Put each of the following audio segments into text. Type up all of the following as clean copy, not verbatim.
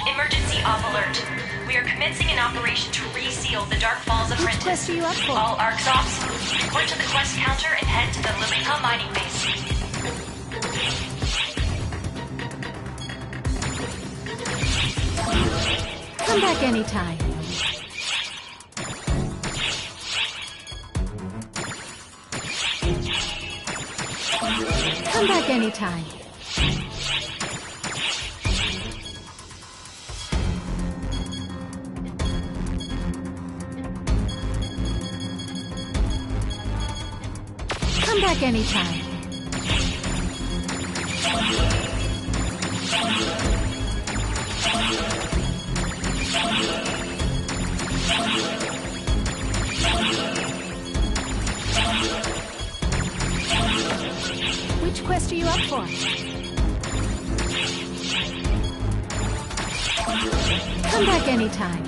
Emergency off alert. We are commencing an operation to reseal the Dark Falls Apprentice. Which quest are you up for? All ARCs ops, report to the quest counter and head to the Lilica mining base. Come back anytime. Come back anytime. Come back anytime. Which quest are you up for? Come back anytime.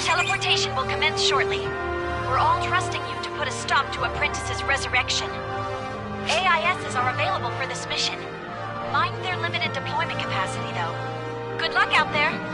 Teleportation will commence shortly. We're all trusting you to put a stop to Apprentice's resurrection. AISs are available for this mission. Mind their limited deployment capacity, though. Good luck out there!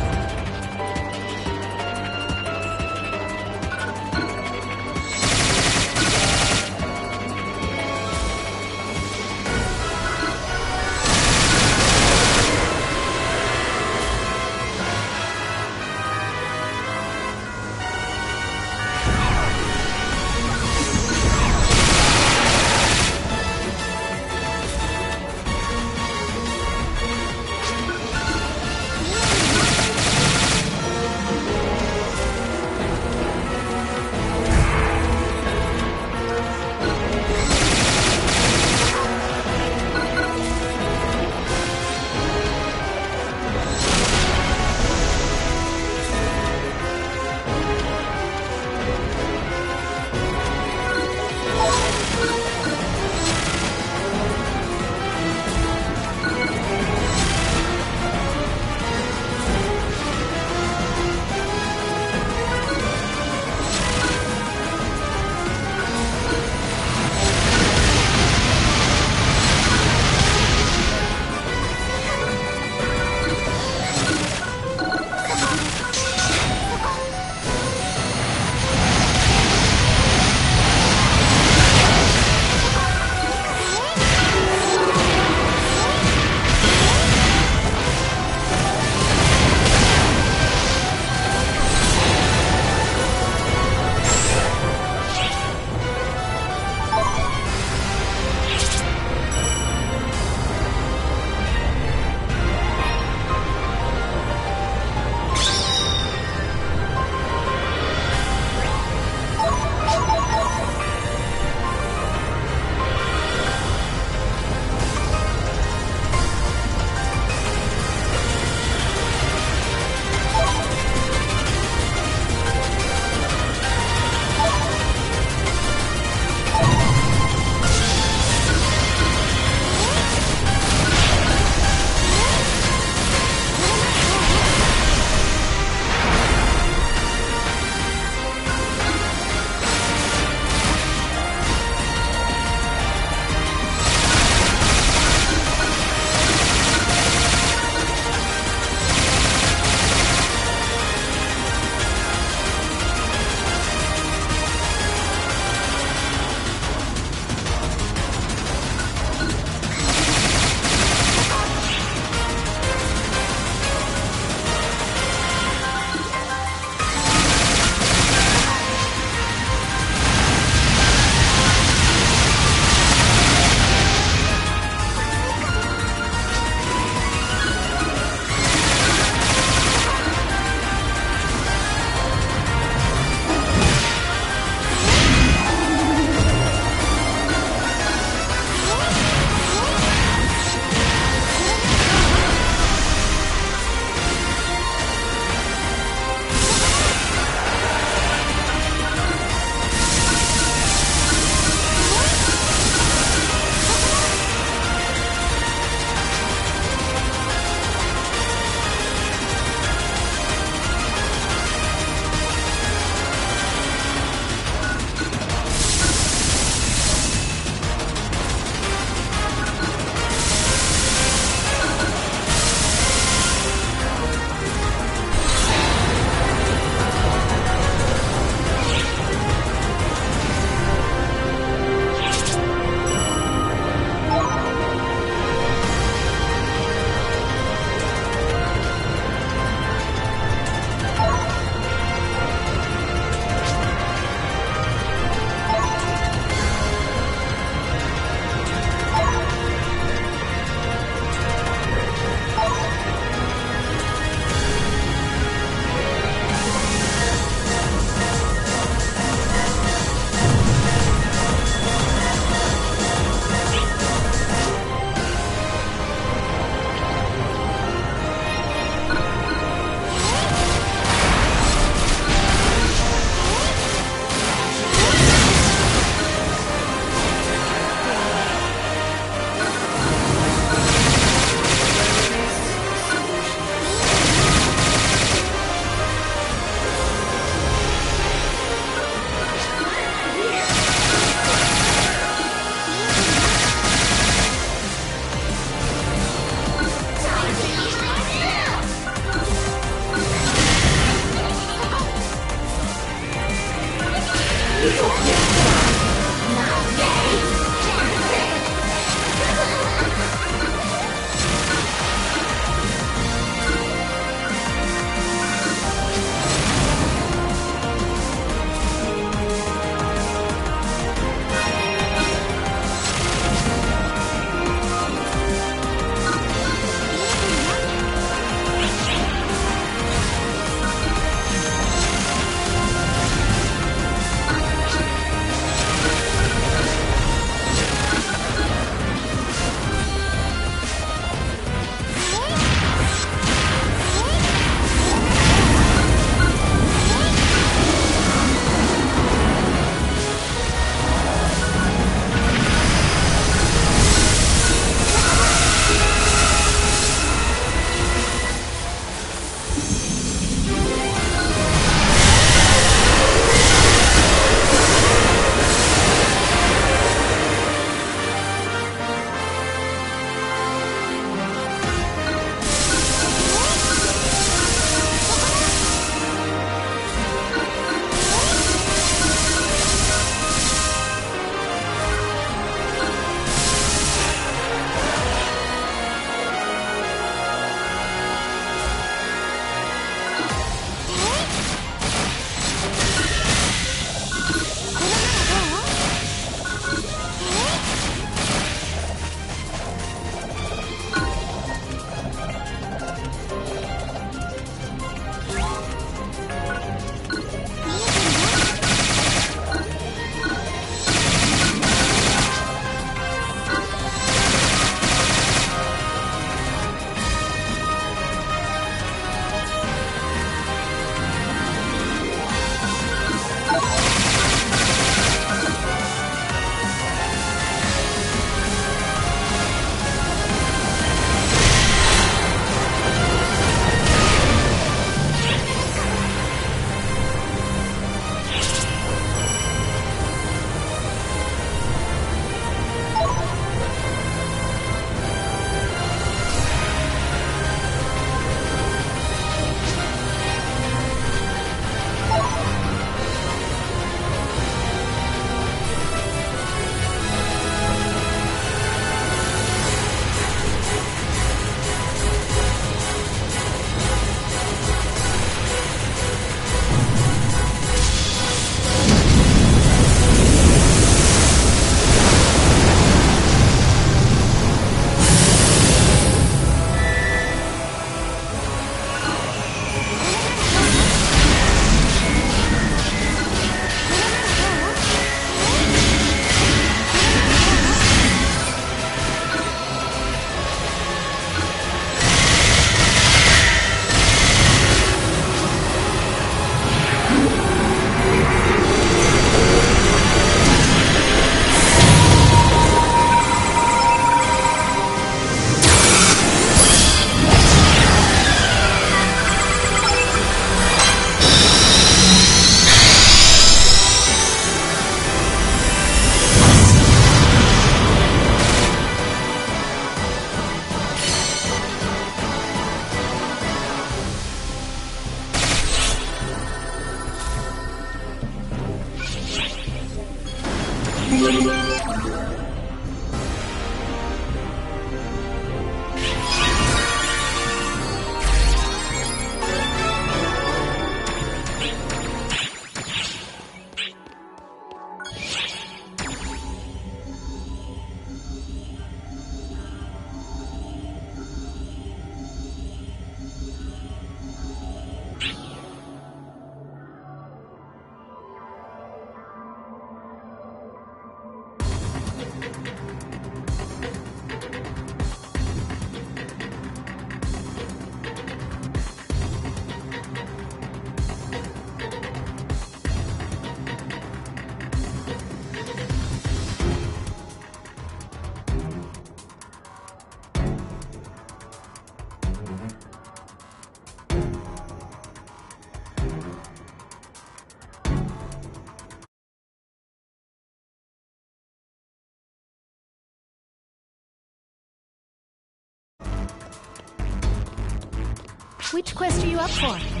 Which quest are you up for?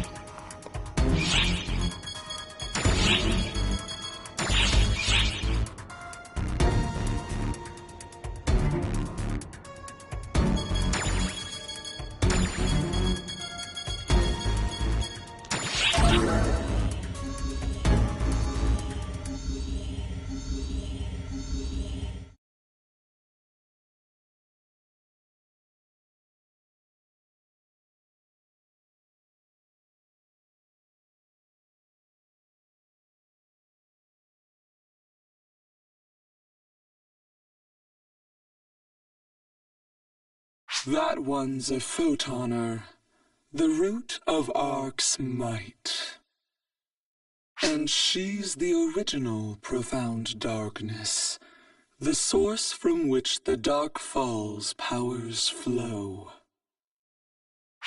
That one's a photoner, the root of Ark's might. And she's the original profound darkness, the source from which the dark falls powers flow.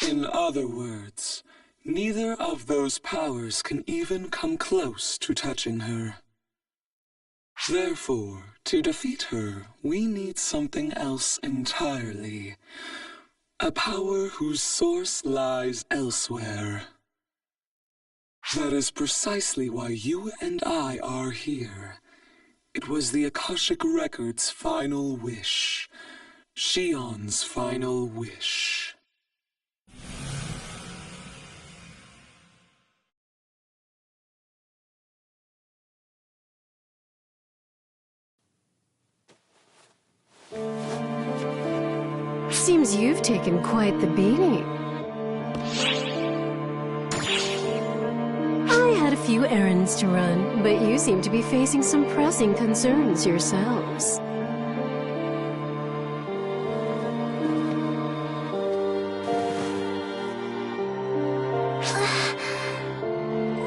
In other words, neither of those powers can even come close to touching her. Therefore, to defeat her, we need something else entirely. A power whose source lies elsewhere. That is precisely why you and I are here. It was the Akashic Record's final wish. Shion's final wish. Seems you've taken quite the beating. I had a few errands to run, but you seem to be facing some pressing concerns yourselves.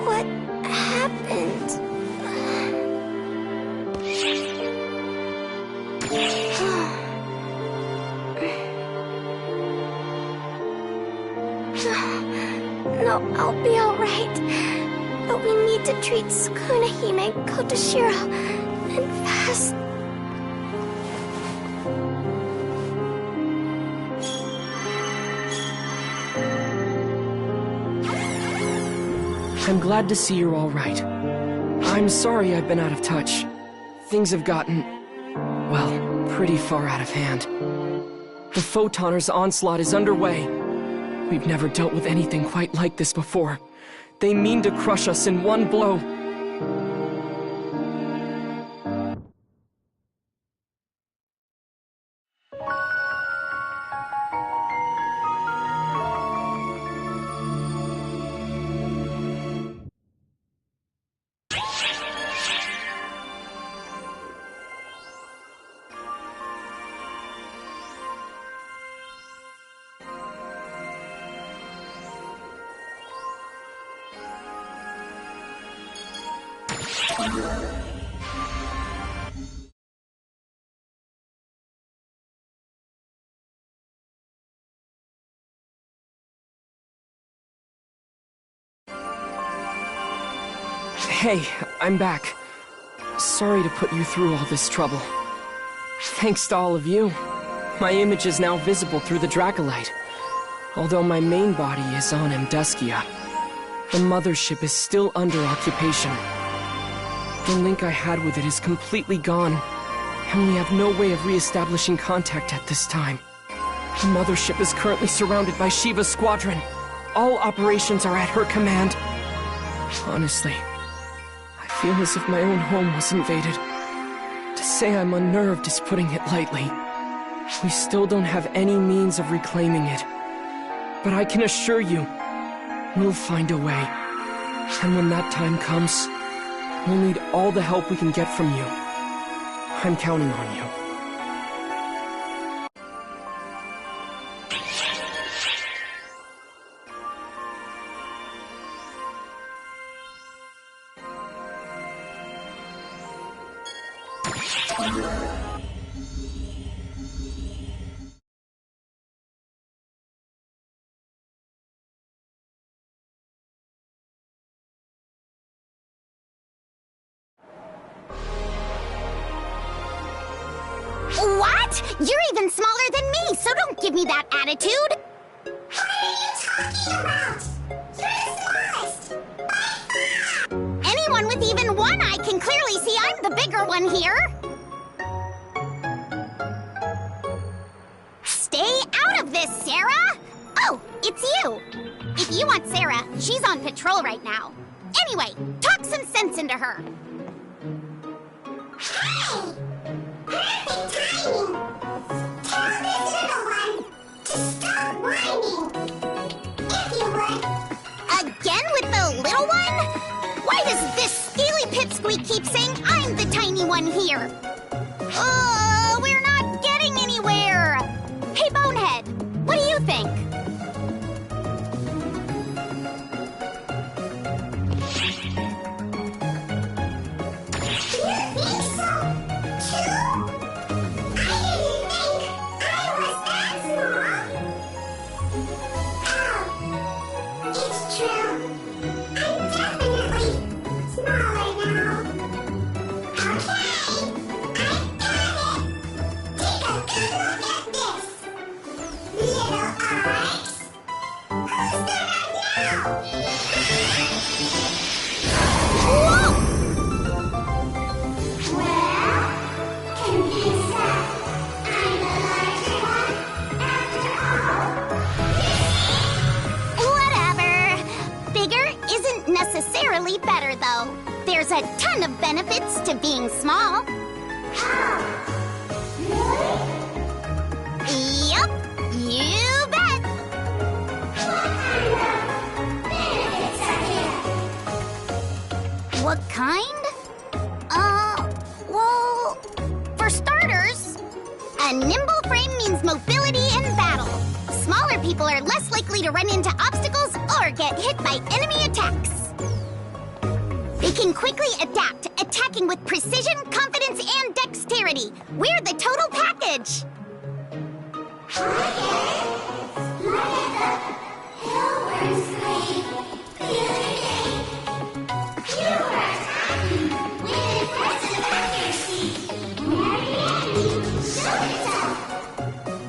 What happened? No, I'll be alright. But we need to treat Tsukunahime, Kotoshiro, and fast. I'm glad to see you're all right. I'm sorry I've been out of touch. Things have gotten, well, pretty far out of hand. The Photoner's onslaught is underway. We've never dealt with anything quite like this before. They mean to crush us in one blow. Hey, I'm back. Sorry to put you through all this trouble. Thanks to all of you, my image is now visible through the Dracolite. Although my main body is on Amduskia, the mothership is still under occupation. The link I had with it is completely gone, and we have no way of re-establishing contact at this time. The mothership is currently surrounded by Shiva's squadron. All operations are at her command. Honestly, I feel as if my own home was invaded. To say I'm unnerved is putting it lightly. We still don't have any means of reclaiming it. But I can assure you, we'll find a way. And when that time comes, we'll need all the help we can get from you. I'm counting on you. What? You're even smaller than me, so don't give me that attitude! What are you talking about? You're the smallest! Anyone with even one eye can clearly see I'm the bigger one here! Stay out of this, Sarah! Oh, it's you! If you want Sarah, she's on patrol right now. Anyway, talk some sense into her. Hi! Perfect timing! Tell this little one to stop whining, if you would. Again with the little one? Why does this scaly pipsqueak keep saying I'm the tiny one here? We're not getting anywhere! Hey, Bonehead, a ton of benefits to being small. Yup, you bet. What kind? Well, for starters, a nimble frame means mobility in battle. Smaller people are less likely to run into obstacles or get hit by enemy attacks. They can quickly adapt, attacking with precision, confidence, and dexterity. We're the total package.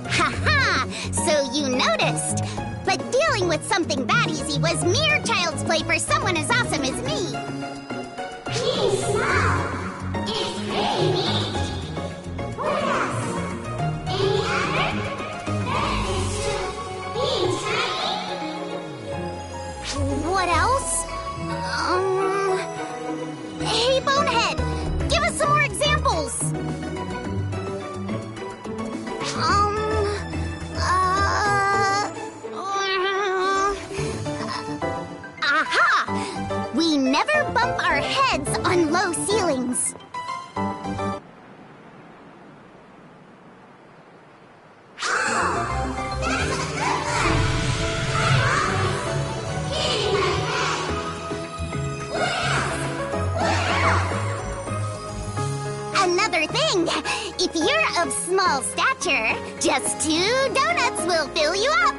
Haha! So you noticed. But dealing with something that easy was mere child's play for someone as awesome as me. Being small is pretty neat. What else? Any other benefits to being tiny? What else? Hey, Bonehead, give us some more examples. Aha! We never bump our heads on low ceilings. Another thing, if you're of small stature, just 2 donuts will fill you up.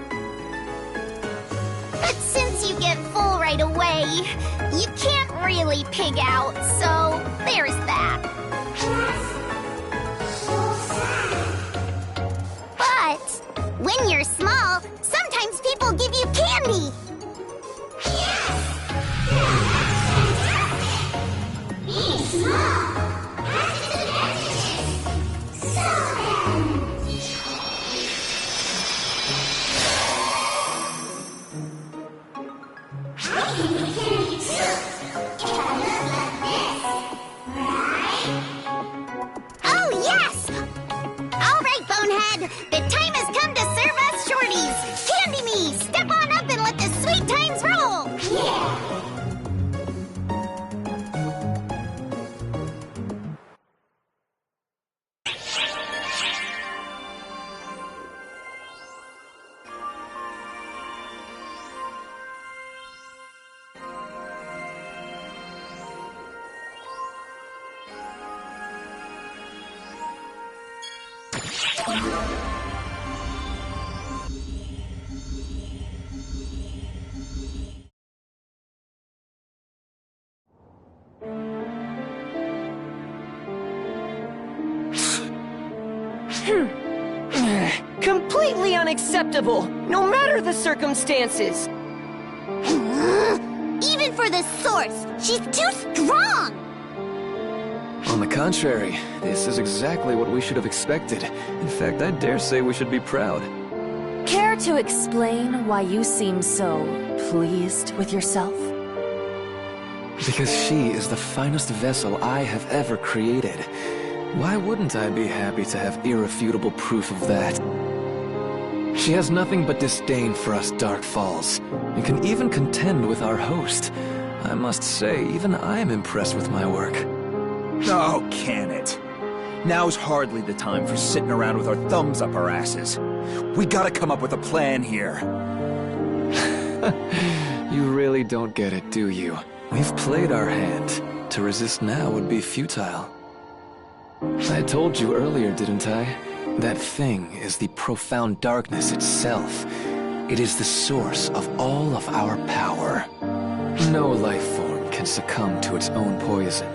But since you get full right away, you can't really pig out, so there's that. But when you're small, sometimes people give you candy. Being small has its advantages. So then... I can be candy too, if I look like this, right? Oh, yes! All right, Bonehead, the time has come to serve us shorties. Candy me! Step on up and let the sweet times roll! Yeah! Completely unacceptable, no matter the circumstances. Even for the source, she's too strong! On the contrary, this is exactly what we should have expected. In fact, I dare say we should be proud. Care to explain why you seem so pleased with yourself? Because she is the finest vessel I have ever created. Why wouldn't I be happy to have irrefutable proof of that? She has nothing but disdain for us Dark Falls, and can even contend with our host. I must say, even I'm impressed with my work. Oh, can it? Now's hardly the time for sitting around with our thumbs up our asses. We gotta come up with a plan here. You really don't get it, do you? We've played our hand. To resist now would be futile. I told you earlier, didn't I? That thing is the profound darkness itself. It is the source of all of our power. No life form can succumb to its own poison.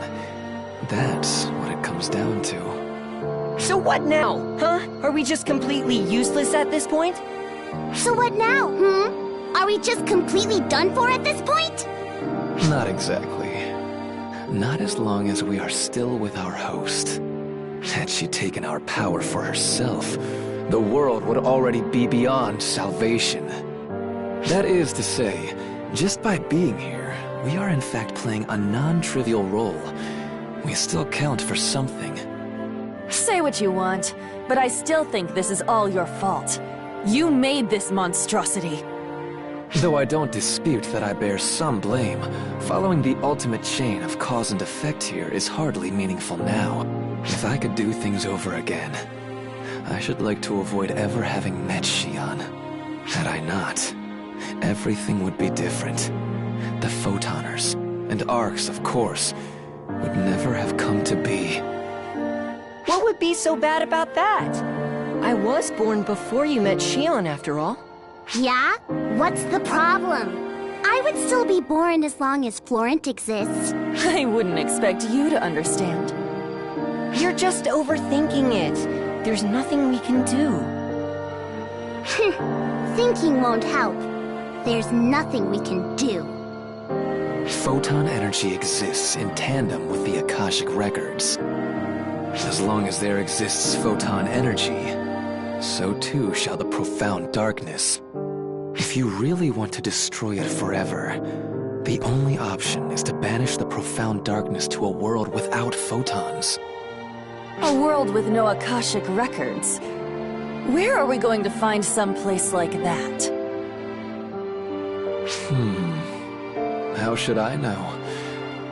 That's what it comes down to. So what now, huh? Are we just completely useless at this point? So what now, Are we just completely done for at this point? Not exactly. Not as long as we are still with our host. Had she taken our power for herself, the world would already be beyond salvation. That is to say, just by being here, we are in fact playing a non-trivial role. We still count for something. Say what you want, but I still think this is all your fault. You made this monstrosity. Though I don't dispute that I bear some blame, following the ultimate chain of cause and effect here is hardly meaningful now. If I could do things over again, I should like to avoid ever having met Xion. Had I not, everything would be different. The Photoners, and Arcs, of course, would never have come to be. What would be so bad about that? I was born before you met Xion, after all. Yeah? What's the problem? I would still be born as long as Florent exists. I wouldn't expect you to understand. You're just overthinking it. There's nothing we can do. Thinking won't help. There's nothing we can do. Photon energy exists in tandem with the Akashic records. As long as there exists photon energy, so too shall the profound darkness. If you really want to destroy it forever, the only option is to banish the profound darkness to a world without photons. A world with no Akashic records. Where are we going to find some place like that? How should I know?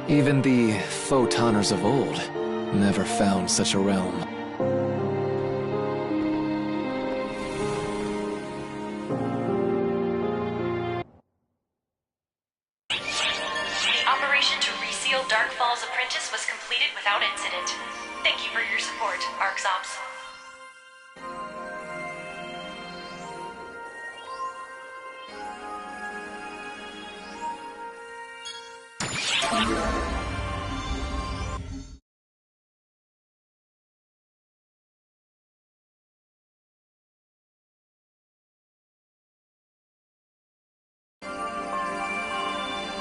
Even the Photoners of old never found such a realm. The operation to reseal Darkfall's apprentice was completed without incident. Thank you for your support, Arcs Ops.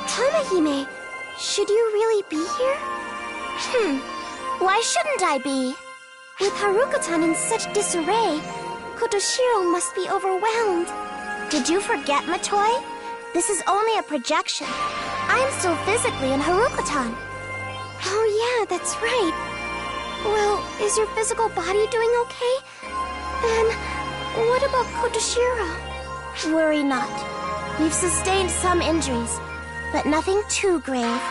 Tamahime, should you really be here? Why shouldn't I be? With Haruka-tan in such disarray, Kotoshiro must be overwhelmed. Did you forget, Matoi? This is only a projection. I am still physically in Haruka-tan. Oh yeah, that's right. Well, is your physical body doing okay? And what about Kotoshiro? Worry not. We've sustained some injuries, but nothing too grave.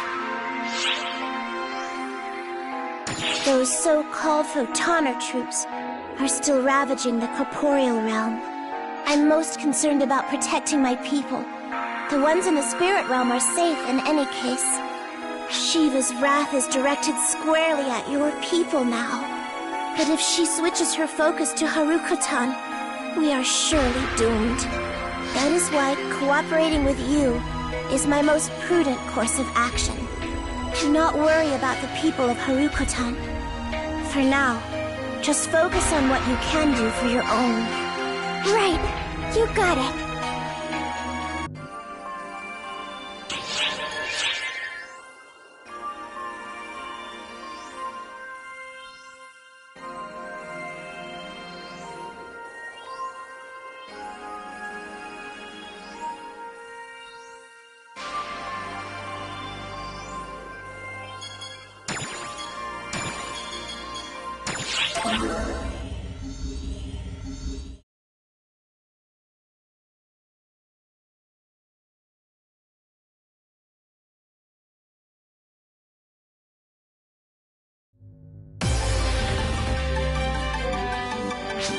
Those so-called Photoner troops are still ravaging the corporeal realm. I'm most concerned about protecting my people. The ones in the spirit realm are safe in any case. Shiva's wrath is directed squarely at your people now. But if she switches her focus to Haruka-tan, we are surely doomed. That is why cooperating with you is my most prudent course of action. Do not worry about the people of Haruka-tan. For now, just focus on what you can do for your own. Right, you got it.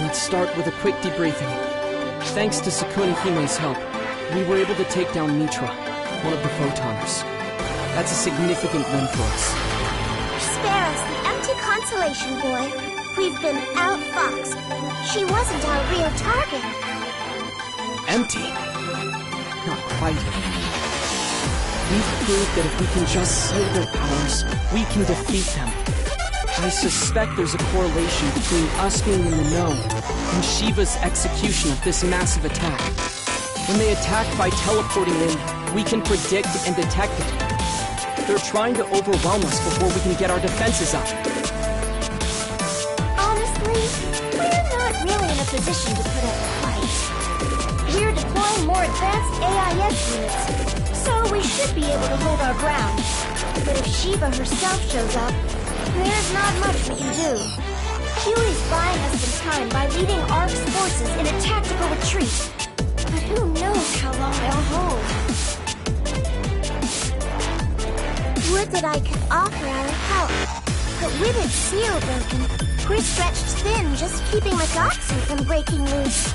Let's start with a quick debriefing. Thanks to Sukuna Hime's help, we were able to take down Mitra, one of the Photoners. That's a significant win for us. Spare us the empty consolation, boy. We've been outfoxed. She wasn't our real target. Empty? Not quite. We've proved that if we can just slow their powers, we can defeat them. I suspect there's a correlation between us being in the know and Shiva's execution of this massive attack. When they attack by teleporting in, we can predict and detect it. They're trying to overwhelm us before we can get our defenses up. Honestly, we're not really in a position to put up a fight. We're deploying more advanced AIS units, So we should be able to hold our ground. But if Shiva herself shows up, there's not much we can do. Huey's buying us some time by leading Ark's forces in a tactical retreat. But who knows how long they'll hold. Would that I could offer our help. But with its seal broken, we're stretched thin just keeping Magatsu from breaking loose.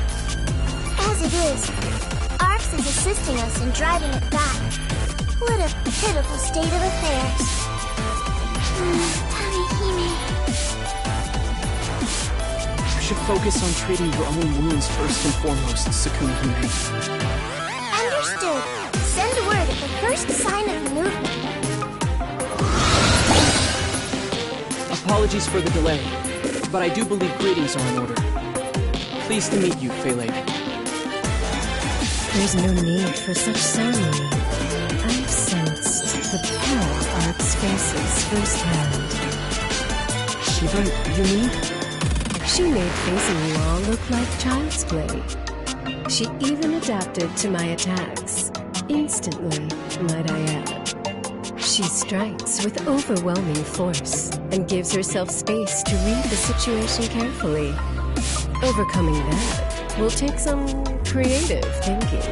As it is, Arx is assisting us in driving it back. What a pitiful state of affairs. Tamihime. You should focus on treating your own wounds first and foremost, Sukuna-hime. Understood. Send word at the first sign of movement. Apologies for the delay, but I do believe greetings are in order. Pleased to meet you, Fele. There's no need for such ceremony. I've sensed the power Ark's faces firsthand. Shiva, you mean? She made facing you all look like child's play. She even adapted to my attacks. Instantly, might I add. She strikes with overwhelming force and gives herself space to read the situation carefully. Overcoming that will take some creative thinking,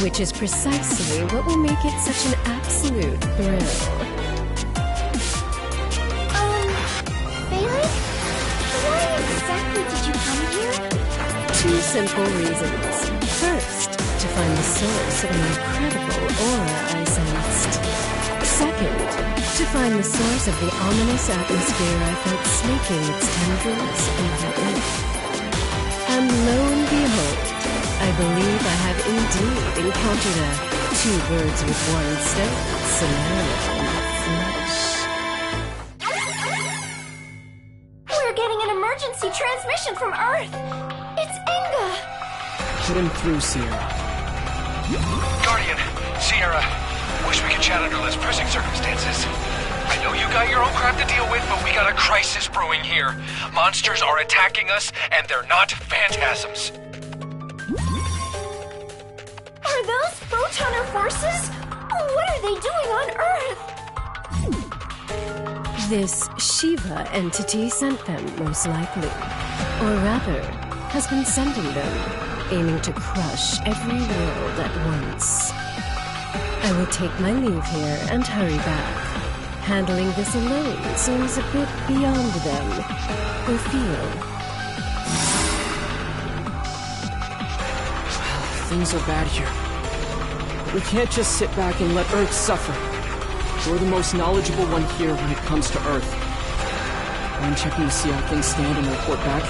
which is precisely what will make it such an absolute thrill. Bailey? Why exactly did you come here? Two simple reasons. First, to find the source of an incredible aura I sensed. Second, to find the source of the ominous atmosphere I felt snaking its tendrils over Earth. And lo and behold, I believe I have indeed encountered a two birds with one stone scenario in the flesh. We're getting an emergency transmission from Earth! It's Inga! Put him through, Sierra. Guardian, Sierra, wish we could chat under less pressing circumstances. I know you got your own crap to deal with, but we got a crisis brewing here. Monsters are attacking us, and they're not phantasms. Are those photoner forces? What are they doing on Earth? This Shiva entity sent them, most likely. Or rather, has been sending them, aiming to crush every world at once. I will take my leave here and hurry back. Handling this alone seems a bit beyond them, or feel. Things are bad here. We can't just sit back and let Earth suffer. You're the most knowledgeable one here when it comes to Earth. I'm checking to see how things stand and report back.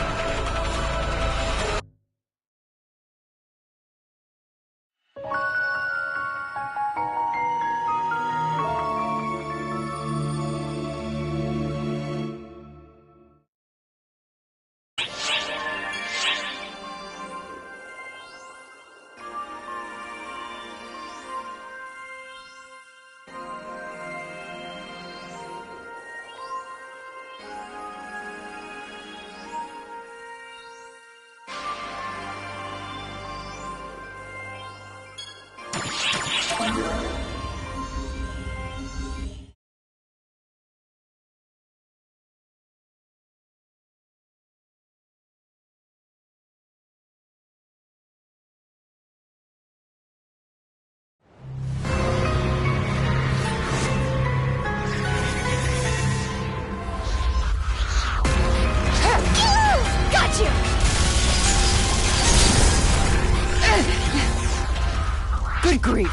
Good grief.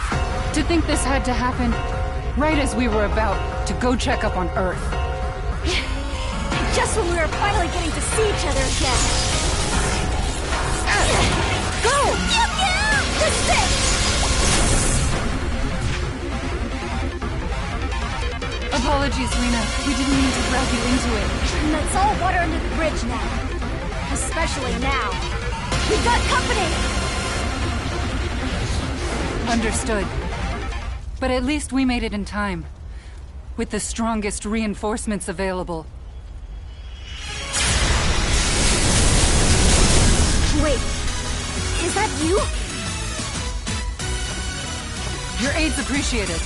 To think this had to happen right as we were about to go check up on Earth. Just when we were finally getting to see each other again. Go! This is it! Apologies, Rena. We didn't mean to drag you into it. And that's all water under the bridge now. Especially now. We've got company! Understood. But at least we made it in time. With the strongest reinforcements available. Wait. Is that you? Your aid's appreciated.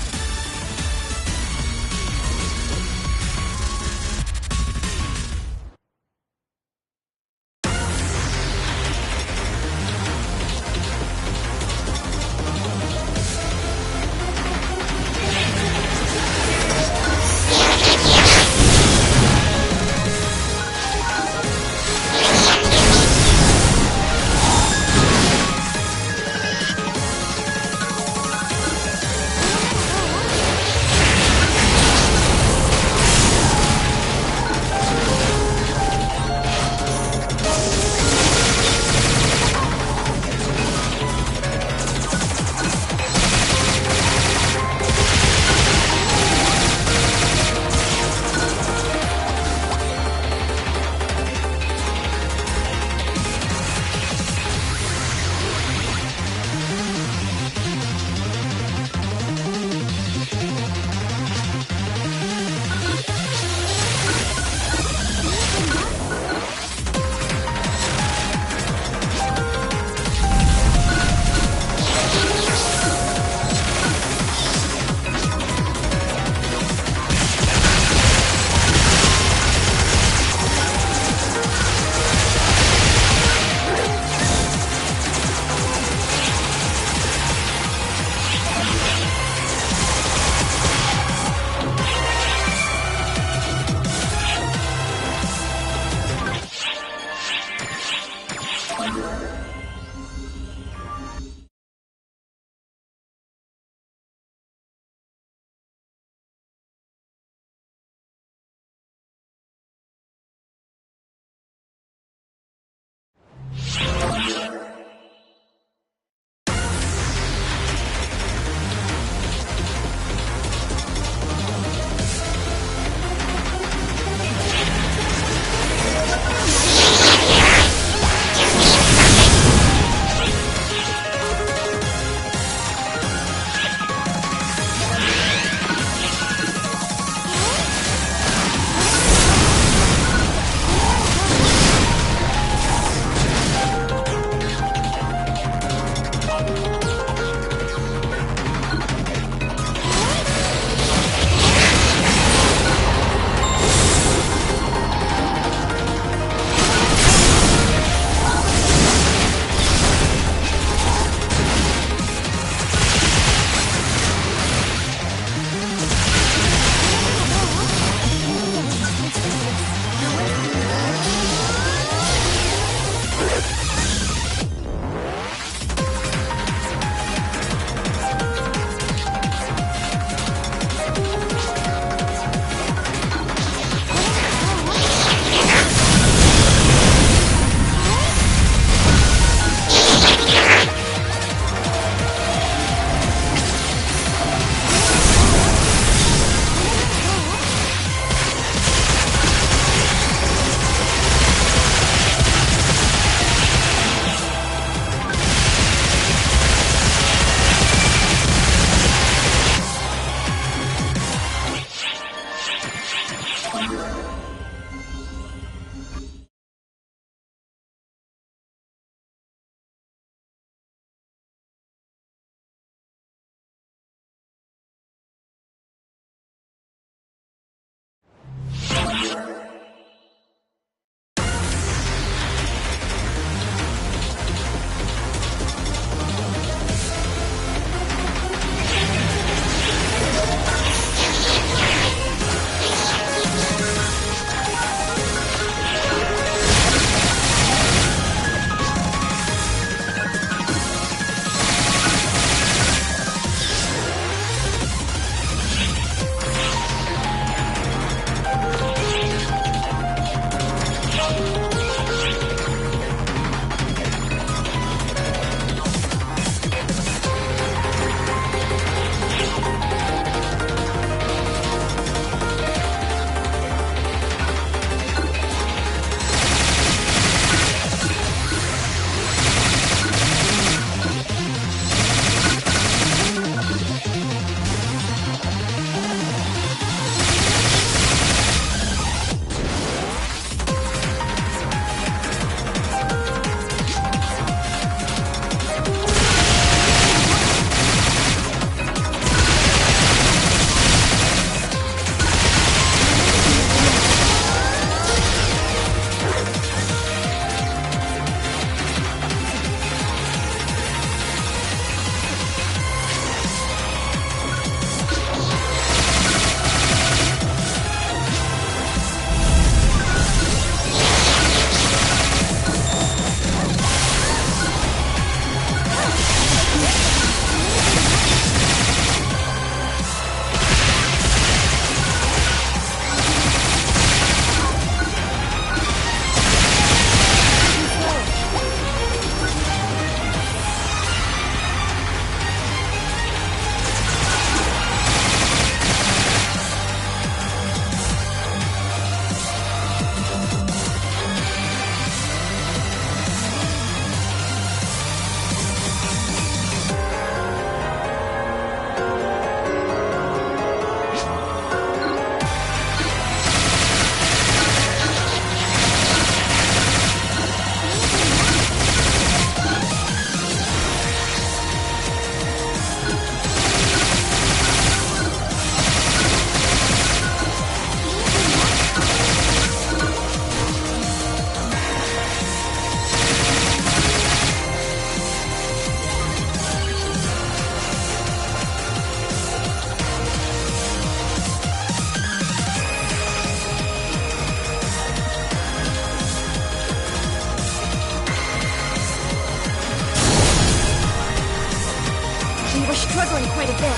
quite a bit.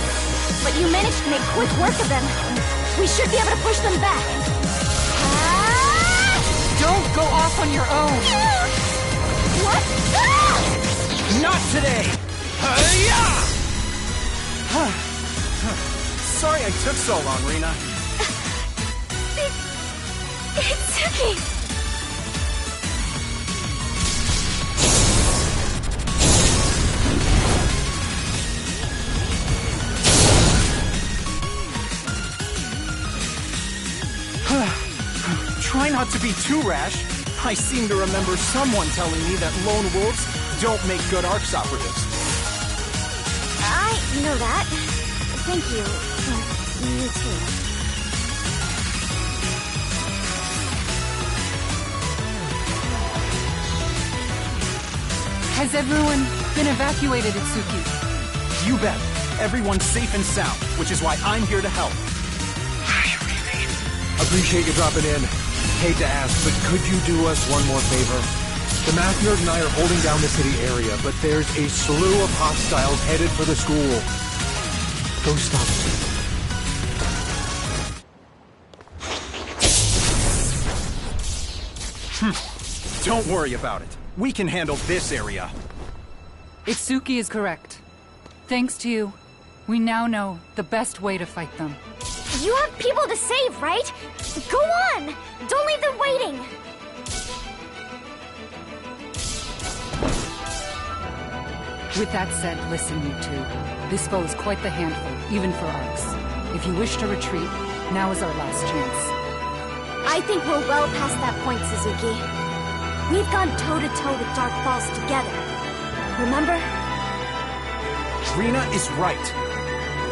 But you managed to make quick work of them. We should be able to push them back. Don't go off on your own! What? Not today! Sorry I took so long, Rena. It's okay. Try not to be too rash. I seem to remember someone telling me that lone wolves don't make good ARCS operatives. I know that. Thank you. Me too. Has everyone been evacuated, Itsuki? You bet. Everyone's safe and sound, which is why I'm here to help. Appreciate you dropping in. Hate to ask, but could you do us one more favor? The math nerd and I are holding down the city area, but there's a slew of hostiles headed for the school. Go stop them. Don't worry about it. We can handle this area. Itsuki is correct. Thanks to you, we now know the best way to fight them. You have people to save, right? Go on! Don't leave them waiting! With that said, listen, you two. This foe is quite the handful, even for ARCS. If you wish to retreat, now is our last chance. I think we're well past that point, Suzuki. We've gone toe-to-toe with Dark Falls together. Remember? Rena is right.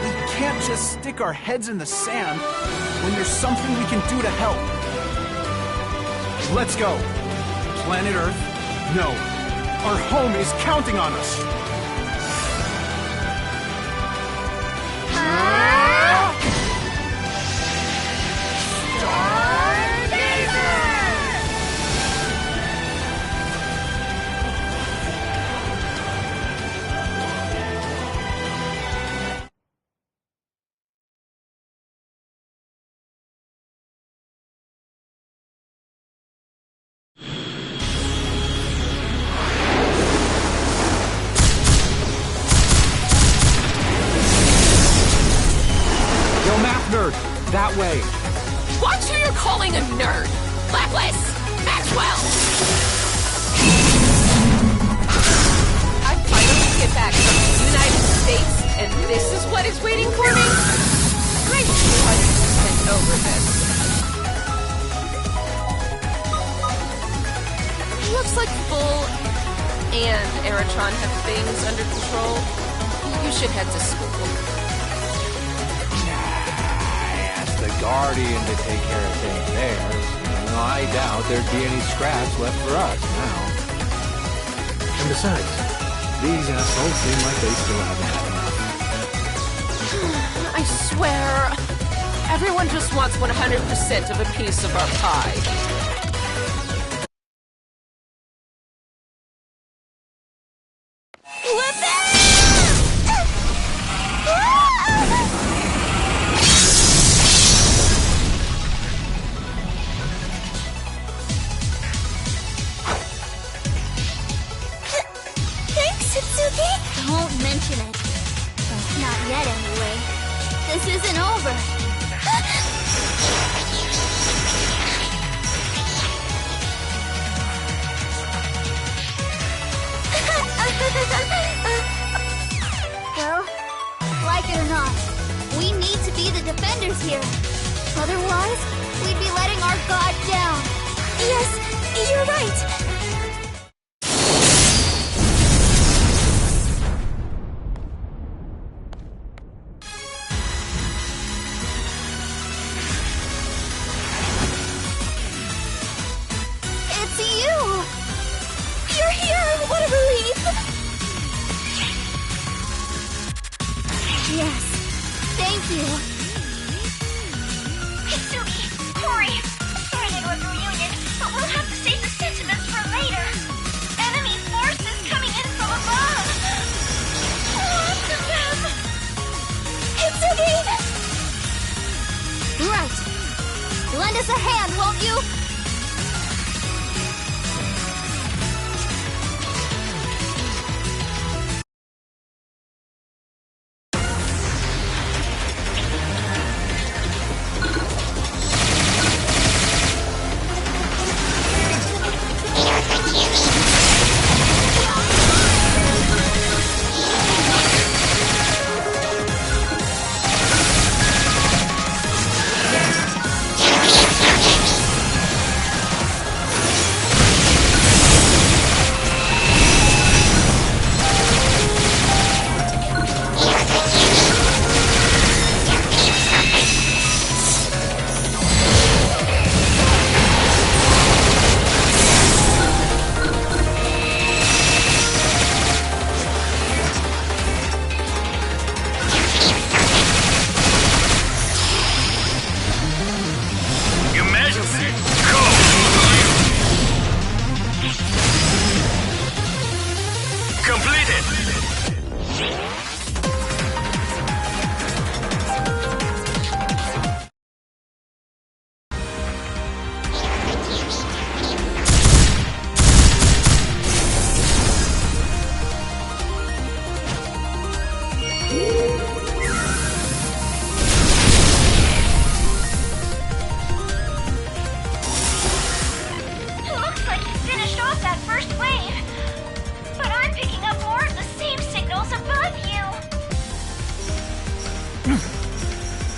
We can't just stick our heads in the sand when there's something we can do to help. Let's go. Planet Earth, no. Our home is counting on us. That way. Watch who you're calling a nerd. Blacklist, Maxwell. I finally get back from the United States, and this is what is waiting for me? I'm 200% over this. Looks like Bull and Aerotron have things under control. You should head to school. The Guardian to take care of things there. I doubt there'd be any scraps left for us now. And besides, these assholes seem like they still haven't had enough. I swear, everyone just wants 100% of a piece of our pie. Don't mention it. Not yet, anyway. This isn't over. Well, like it or not, we need to be the defenders here. Otherwise, we'd be letting our god down. Yes, you're right. Yes, thank you. Itsuki, Cory, sorry to interrupt the reunion, but we'll have to save the specimens for later. Enemy forces coming in from above. Lots of them.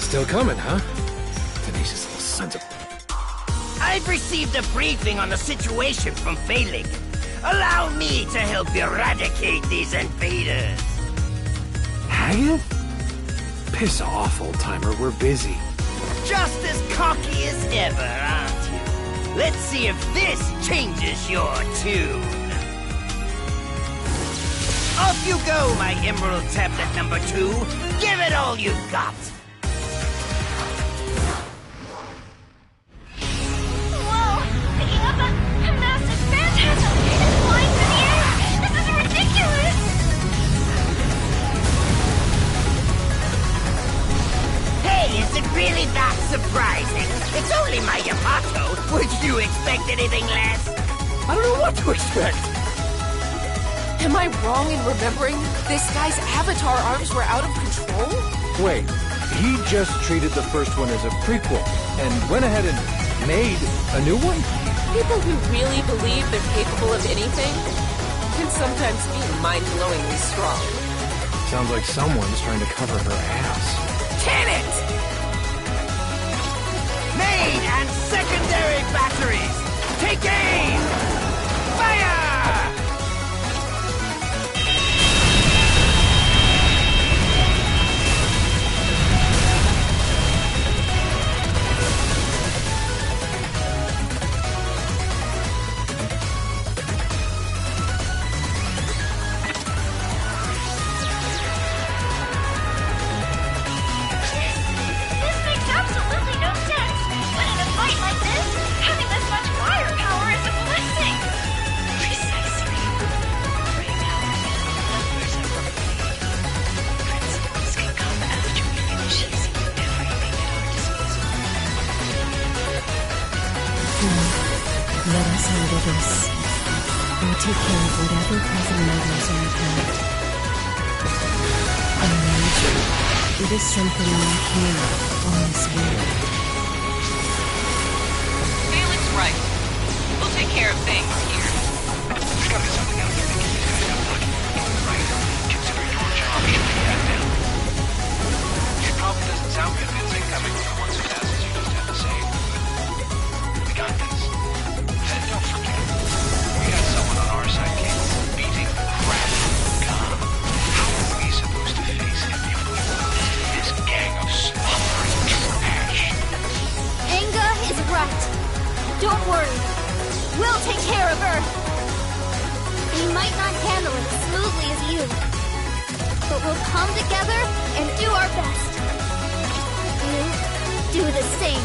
Still coming, huh? Tenacious little sons of... I've received a briefing on the situation from Phalanx. Allow me to help eradicate these invaders. Haggith? Piss off, old-timer. We're busy. Just as cocky as ever, aren't you? Let's see if this changes your tune. Off you go, my Emerald Tablet number 2. Give it all you've got. Whoa! Picking up a massive phantasm! It's flying through the air! This is ridiculous! Hey, is it really that surprising? It's only my Yamato. Would you expect anything less? I don't know what to expect. Am I wrong in remembering this guy's avatar arms were out of control? Wait, he just treated the first one as a prequel and went ahead and made a new one? People who really believe they're capable of anything can sometimes be mind-blowingly strong. Sounds like someone's trying to cover her ass. Can it! Main and secondary batteries! Take aim! Fire! This makes absolutely no sense! But in a fight like this, having this much firepower is a blessing! Precisely. Right now, numbers are principles can come after we finish using everything at our disposal. Let us handle this. We'll take care of whatever present matters are at hand. Imagine, it is something like here, on this world. Felix right. We'll take care of things here. There's gotta be something out there making these guys got lucky. Right? Considering your job should be that down. It probably doesn't sound convincing coming from the ones who passes you just have to say. But we got this. And don't forget, we got someone on our side, kids, beating the crap out of God. How are we supposed to face him if we lose this gang of slumbering trash? Enga is right. Don't worry. We'll take care of her. We might not handle it as smoothly as you, but we'll come together and do our best. You do the same.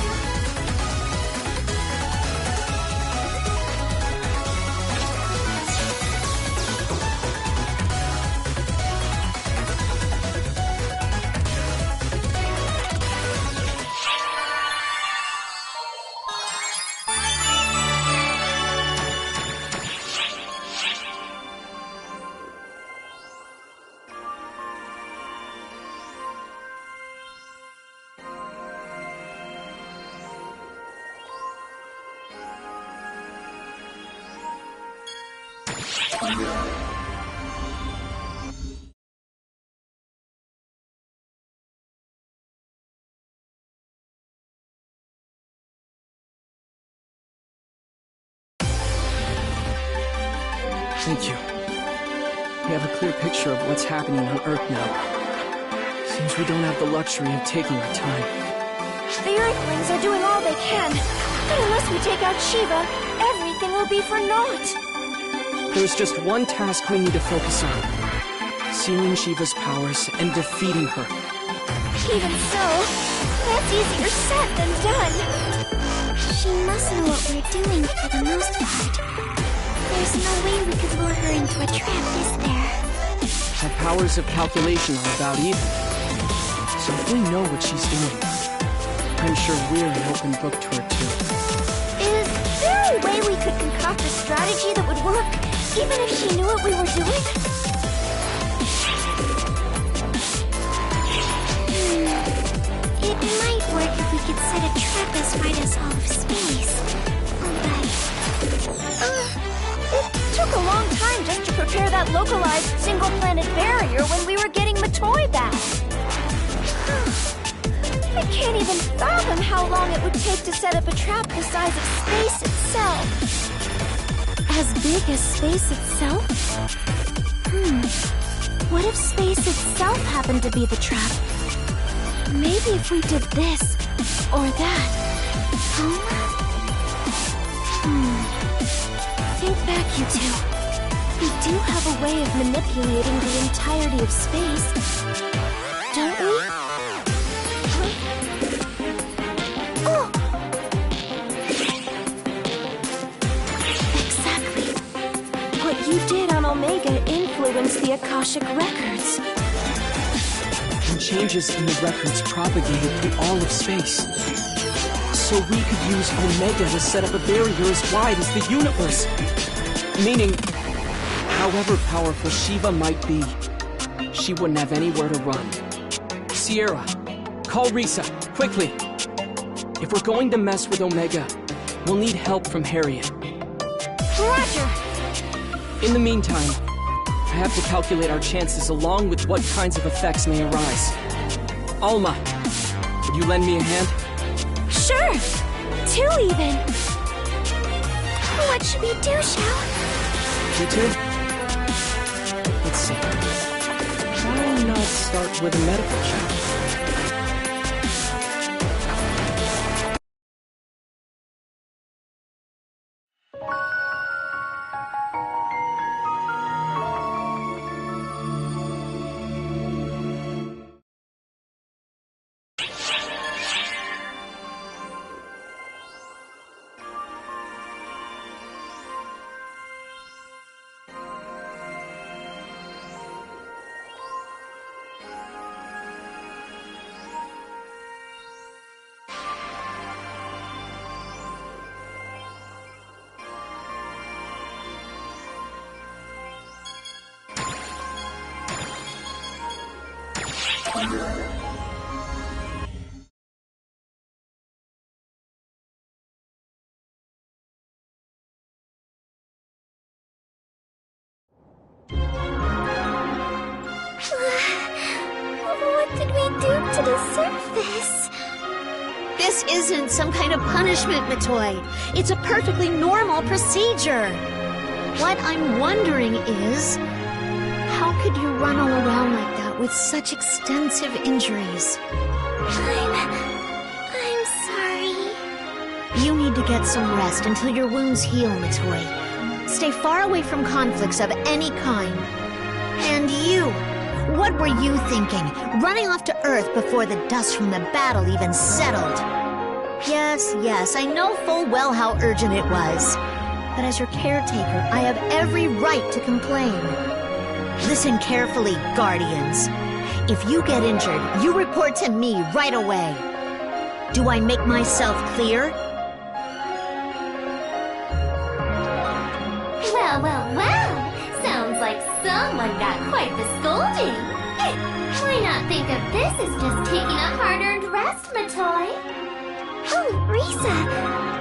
Thank you. We have a clear picture of what's happening on Earth now. Seems we don't have the luxury of taking our time. The Earthlings are doing all they can, but unless we take out Shiva, everything will be for naught. There's just one task we need to focus on. Sealing Shiva's powers and defeating her. Even so, that's easier said than done. She must know what we're doing for the most part. There's no way we could lure her into a trap, is there? Her powers of calculation are about even. So if we know what she's doing, I'm sure we're an open book to her too. Is there a way we could concoct a strategy that would work, even if she knew what we were doing? It might work if we could set a trap as wide as all of space. But... it took a long time just to prepare that localized single-planet barrier when we were getting Matoy back. I can't even fathom how long it would take to set up a trap the size of space itself. As big as space itself? What if space itself happened to be the trap? Maybe if we did this, or that. Think back, you two. We do have a way of manipulating the entirety of space, don't we? Oh! Exactly. What you did on Omega influenced the Akashic Records. And changes in the records propagated through all of space. So we could use Omega to set up a barrier as wide as the universe. Meaning, however powerful Shiva might be, she wouldn't have anywhere to run. Sierra, call Risa, quickly. If we're going to mess with Omega, we'll need help from Harriet. Roger! In the meantime, I have to calculate our chances along with what kinds of effects may arise. Alma, would you lend me a hand? Sure! 2 even! What should we do, Shao? You too? Let's see. Why not start with a medical check? What did we do to deserve this? This isn't some kind of punishment, Matoy. It's a perfectly normal procedure. What I'm wondering is, how could you run all around like that with such extensive injuries? I'm sorry. You need to get some rest until your wounds heal, Matoy. Stay far away from conflicts of any kind. And you, what were you thinking? Running off to Earth before the dust from the battle even settled. Yes, I know full well how urgent it was. But as your caretaker, I have every right to complain. Listen carefully, Guardians. If you get injured, you report to me right away. Do I make myself clear? Well. Sounds like someone got quite the scolding. Why not think of this as just taking a hard-earned rest, Matoy? Oh, Risa,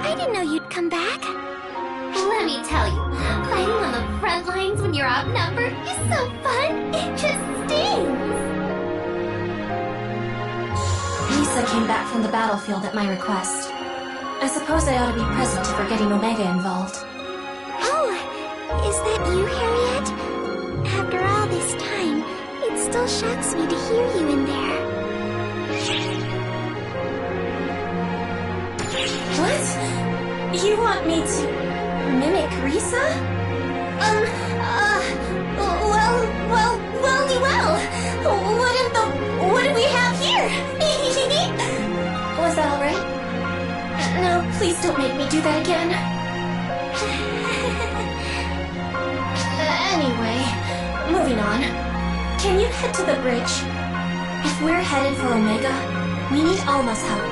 I didn't know you'd come back. Let me tell you, fighting on the front lines when you're outnumbered is so fun, it just stings. Risa came back from the battlefield at my request. I suppose I ought to be present for getting Omega involved. Oh, is that you, Harriet? After all this time, it still shocks me to hear you in there. What? You want me to mimic Risa? What do we have here? Was that alright? No, please don't make me do that again. Anyway, moving on. Can you head to the bridge? If we're headed for Omega, we need Alma's help.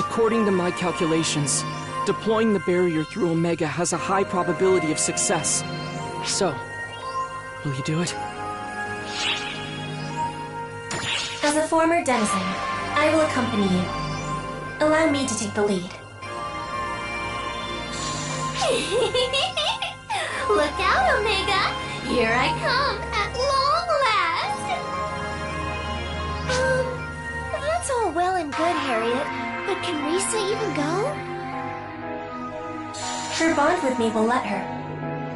According to my calculations, deploying the barrier through Omega has a high probability of success. So, will you do it? As a former denizen, I will accompany you. Allow me to take the lead. Look out, Omega! Here I come, at long last! That's all well and good, Harriet, but can Risa even go? Her bond with me will let her.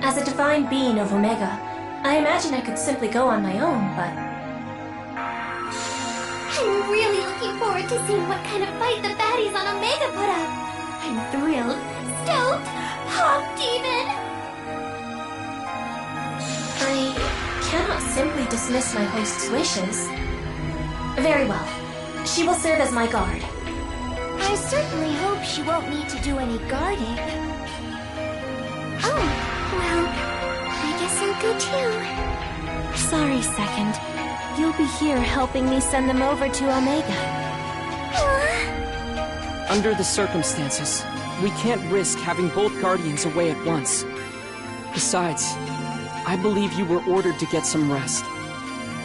As a divine being of Omega, I imagine I could simply go on my own, but... I'm really looking forward to seeing what kind of fight the baddies on Omega put up. I'm thrilled, stoked, pumped even! I cannot simply dismiss my host's wishes. Very well. She will serve as my guard. I certainly hope she won't need to do any guarding. Oh, well, I guess I'm good too. Sorry, Second. You'll be here helping me send them over to Omega. Under the circumstances, we can't risk having both Guardians away at once. Besides, I believe you were ordered to get some rest.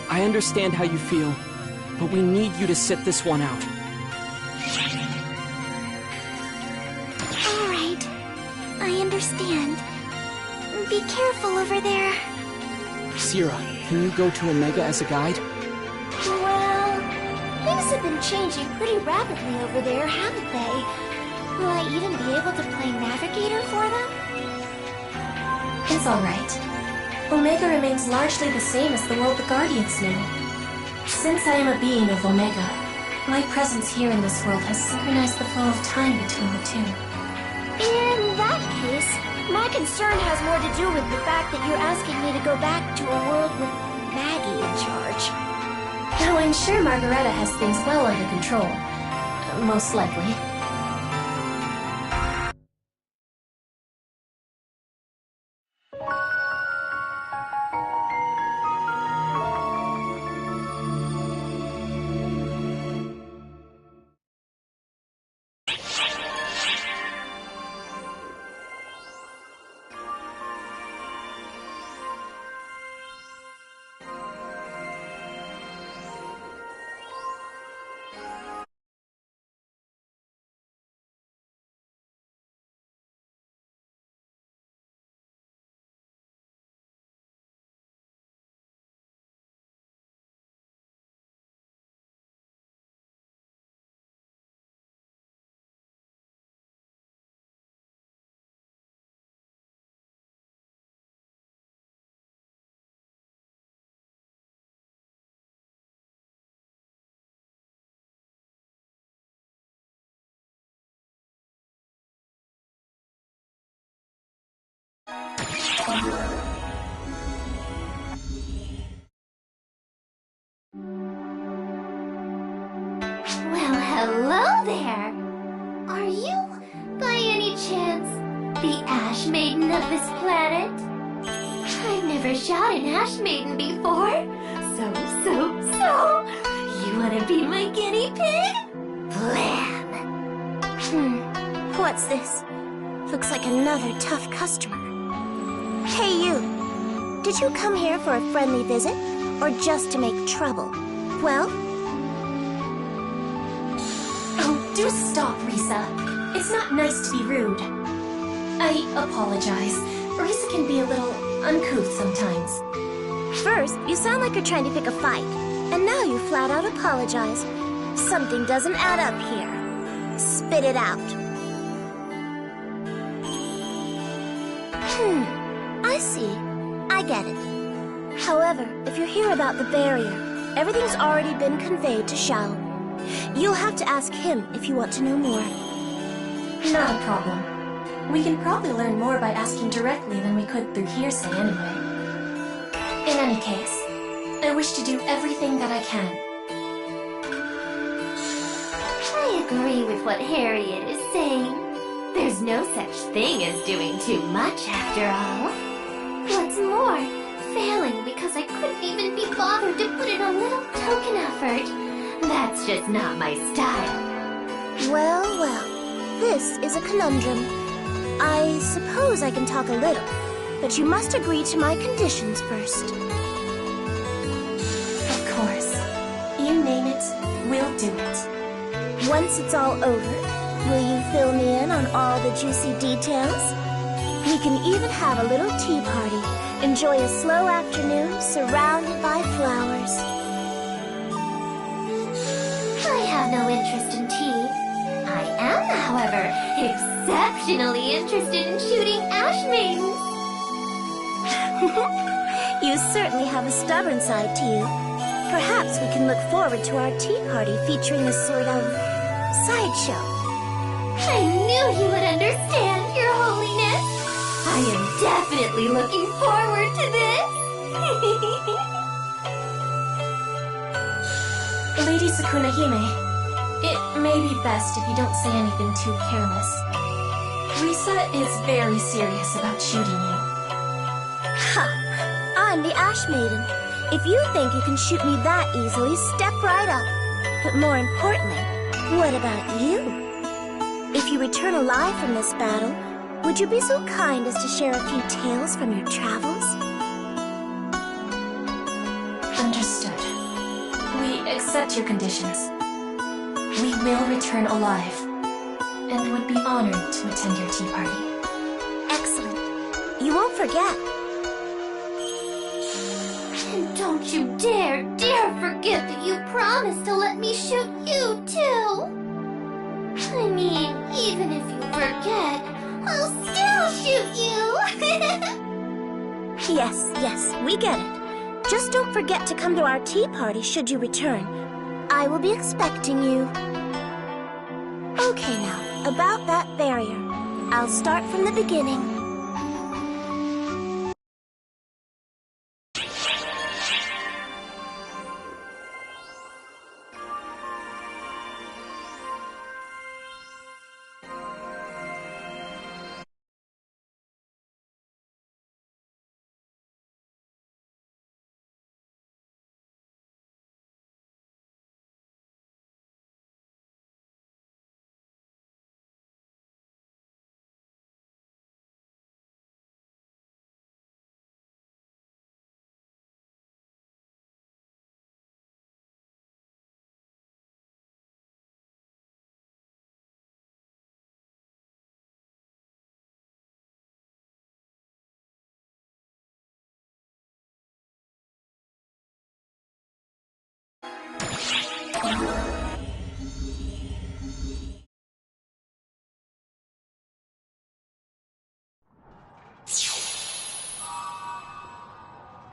I understand how you feel, but we need you to sit this one out. All right. I understand. Be careful over there. Sierra, can you go to Omega as a guide? Well, things have been changing pretty rapidly over there, haven't they? Will I even be able to play navigator for them? It's all right. Omega remains largely the same as the world the Guardians knew. Since I am a being of Omega, my presence here in this world has synchronized the flow of time between the two. In that case, my concern has more to do with the fact that you're asking me to go back to a world with Maggie in charge. Though I'm sure Margareta has things well under control. Most likely. Well, hello there! Are you, by any chance, the Ash Maiden of this planet? I've never shot an Ash Maiden before. So, you wanna be my guinea pig? Blam! What's this? Looks like another tough customer. Hey, you! Did you come here for a friendly visit, or just to make trouble? Well? Oh, do stop, Risa. It's not nice to be rude. I apologize. Risa can be a little uncouth sometimes. First, you sound like you're trying to pick a fight, and now you flat out apologize. Something doesn't add up here. Spit it out. I see. I get it. However, if you're here about the barrier, everything's already been conveyed to Shao. You'll have to ask him if you want to know more. Not a problem. We can probably learn more by asking directly than we could through hearsay anyway. In any case, I wish to do everything that I can. I agree with what Harriet is saying. There's no such thing as doing too much after all. What's more, failing because I couldn't even be bothered to put in a little token effort. That's just not my style. Well, Well, this is a conundrum. I suppose I can talk a little, but you must agree to my conditions first. Of course. You name it, we'll do it. Once it's all over, will you fill me in on all the juicy details? We can even have a little tea party. Enjoy a slow afternoon surrounded by flowers. I have no interest in tea. I am, however, exceptionally interested in shooting ash maidens. You certainly have a stubborn side to you. Perhaps we can look forward to our tea party featuring a sort of sideshow. I knew you would understand, Your Holiness. I am definitely looking forward to this. Lady Sukunahime, it may be best if you don't say anything too careless. Risa is very serious about shooting you. Ha! I'm the Ash Maiden. If you think you can shoot me that easily, step right up. But more importantly, what about you? If you return alive from this battle, would you be so kind as to share a few tales from your travels? Understood. We accept your conditions. We will return alive, and would be honored to attend your tea party. Excellent. You won't forget. And don't you dare forget that you promised to let me shoot you, too. I mean, even if you forget, I'll still shoot you. Yes, we get it. Just don't forget to come to our tea party should you return. I will be expecting you. Okay now, about that barrier. I'll start from the beginning.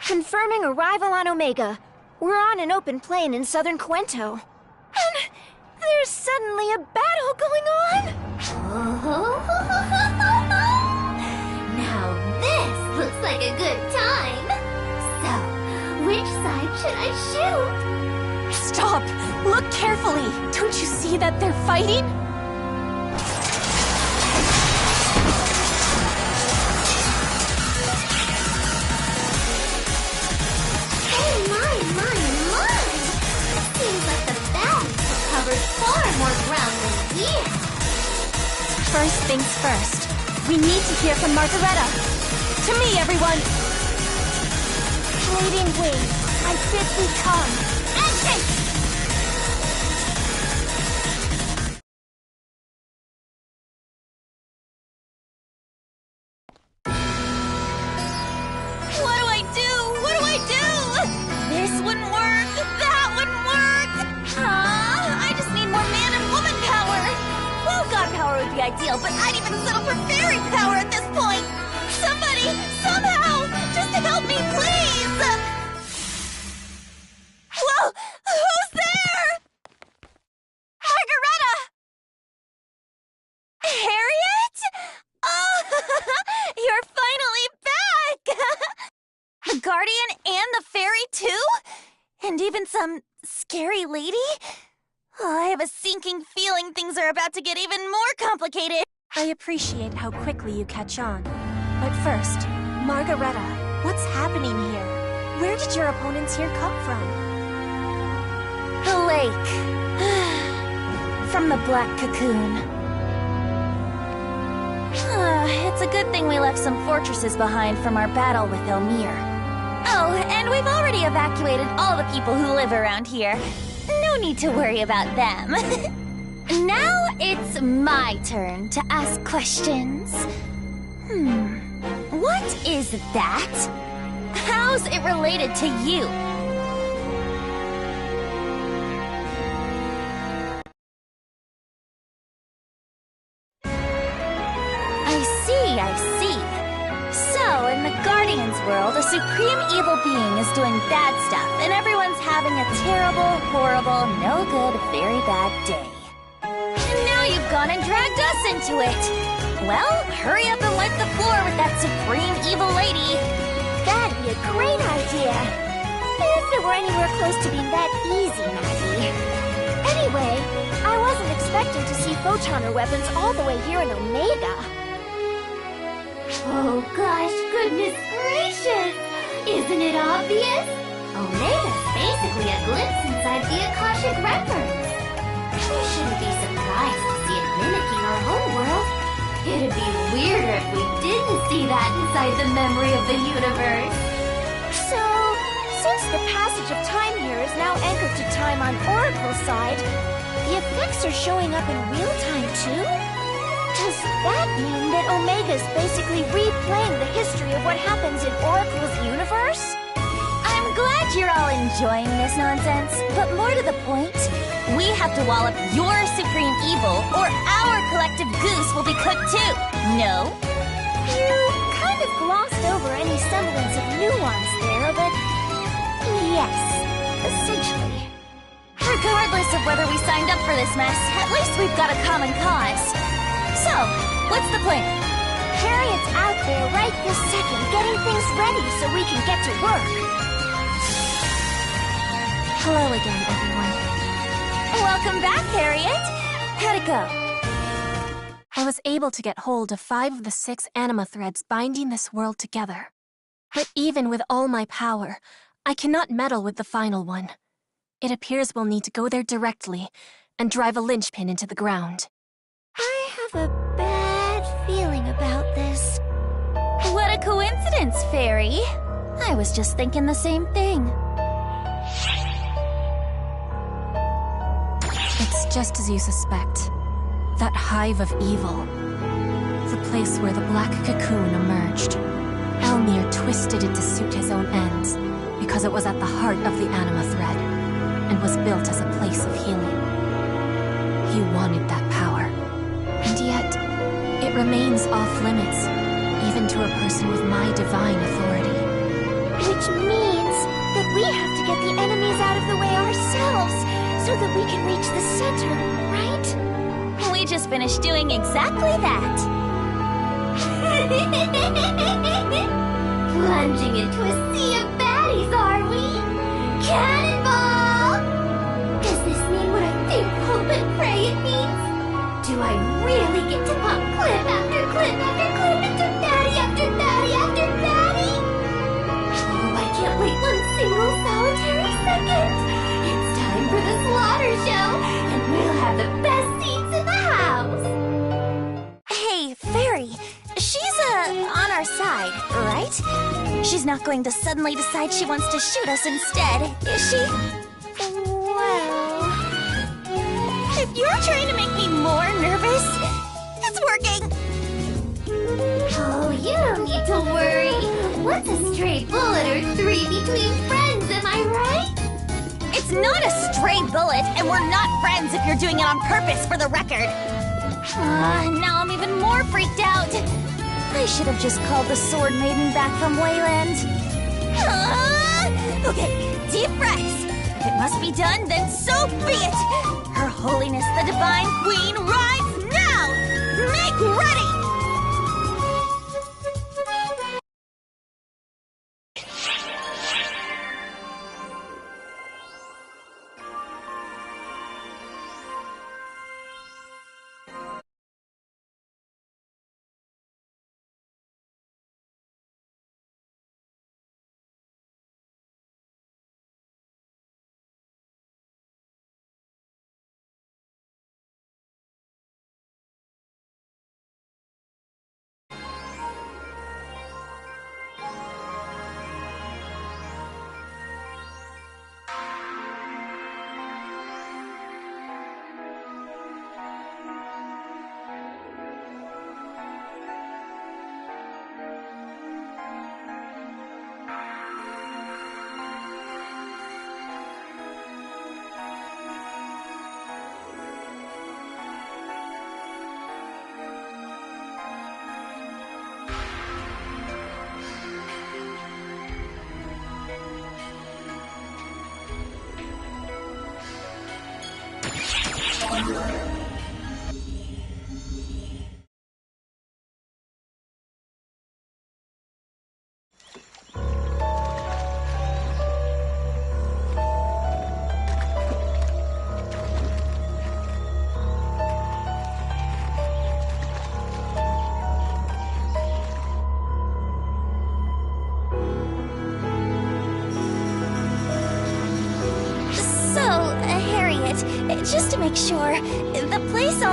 Confirming arrival on Omega. We're on an open plain in southern Quento. And there's suddenly a battle going on? Now this looks like a good time. So, which side should I shoot? Stop! Look carefully! Don't you see that they're fighting? My! Seems like the baddies have covered far more ground than we have. First things first. We need to hear from Margareta. To me, everyone! Fleeting wing, I bid thee come. Action! This wouldn't work! That wouldn't work! I just need more man and woman power! Well, god power would be ideal, but I'd even settle for fairy power at this point! Somebody, somehow, just help me, please! Whoa! Who's there? Margareta! Harriet? Oh, you're finally back! The Guardian and the Fairy, too? And even some scary lady? Oh, I have a sinking feeling things are about to get even more complicated. I appreciate how quickly you catch on. But first, Margareta, what's happening here? Where did your opponents here come from? The lake. From the Black Cocoon. It's a good thing we left some fortresses behind from our battle with Elmir. Oh, and we've already evacuated all the people who live around here. No need to worry about them. Now it's my turn to ask questions. What is that? How's it related to you? I see. So, in the Guardian's world, a supreme evil being is doing bad stuff, and everyone's having a terrible, horrible, no good, very bad day. And now you've gone and dragged us into it. Well, hurry up and wipe the floor with that supreme evil lady. That'd be a great idea. If it were anywhere close to being that easy, Maggie. Anyway, I wasn't expecting to see photoner weapons all the way here in Omega. Oh gosh, goodness gracious! Isn't it obvious? Omega's basically a glimpse inside the Akashic records. We shouldn't be surprised to see it mimicking our home world. It'd be weirder if we didn't see that inside the memory of the universe. So, since the passage of time here is now anchored to time on Oracle's side, the effects are showing up in real time too? Does that mean that Omega's basically replaying the history of what happens in Oracle's universe? I'm glad you're all enjoying this nonsense, but more to the point, we have to wall up your supreme evil, or our collective goose will be cooked too. No? You kind of glossed over any semblance of nuance there, but yes, essentially. Regardless of whether we signed up for this mess, at least we've got a common cause. So, what's the plan? Harriet's out there right this second, getting things ready so we can get to work. Hello again, everyone. Welcome back, Harriet. How'd it go? I was able to get hold of 5 of the 6 anima threads binding this world together. But even with all my power, I cannot meddle with the final one. It appears we'll need to go there directly and drive a linchpin into the ground. I have a bad feeling about this. What a coincidence, Fairy. I was just thinking the same thing. It's just as you suspect. That hive of evil. The place where the black cocoon emerged. Elmir twisted it to suit his own ends, because it was at the heart of the anima thread, and was built as a place of healing. He wanted that power. And yet, it remains off-limits, even to a person with my divine authority. Which means that we have to get the enemies out of the way ourselves, so that we can reach the center, right? We just finished doing exactly that. Plunging into a sea of baddies, are we? Cannonball! Does this mean what I think, hope, and pray it means? Do I really get to pop clip after clip after clip into baddie after baddie after baddie? Oh, I can't wait one single solitary second. It's time for the slaughter show, and we'll have the best seats in the house. Hey, Fairy, she's, on our side, right? She's not going to suddenly decide she wants to shoot us instead, is she? Well... If you're trying to make me more nervous, it's working! Oh, you don't need to worry. What's a stray bullet or 3 between friends, am I right? It's not a stray bullet, and we're not friends if you're doing it on purpose, for the record. Now I'm even more freaked out. I should have just called the Sword Maiden back from Wayland. Okay, deep breaths. If it must be done, then so be it. Her Holiness the Divine Queen rides now! Make ready!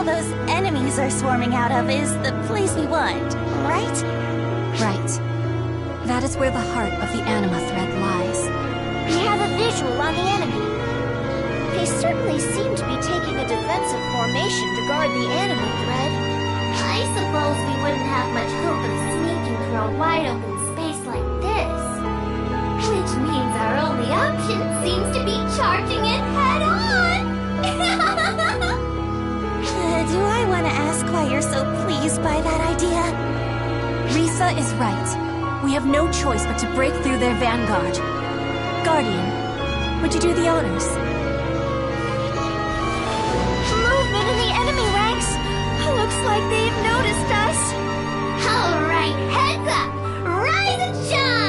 all those enemies are swarming out of is the place we want, right? Right. That is where the heart of the anima thread lies. We have a visual on the enemy. They certainly seem to be taking a defensive formation to guard the anima thread. I suppose we wouldn't have much hope of sneaking through a wide open space like this. Which means our only option seems to be charging it head on! Do I want to ask why you're so pleased by that idea? Risa is right. We have no choice but to break through their vanguard. Guardian, would you do the honors? Movement in the enemy ranks! Looks like they've noticed us! Alright, heads up! Rise and shine!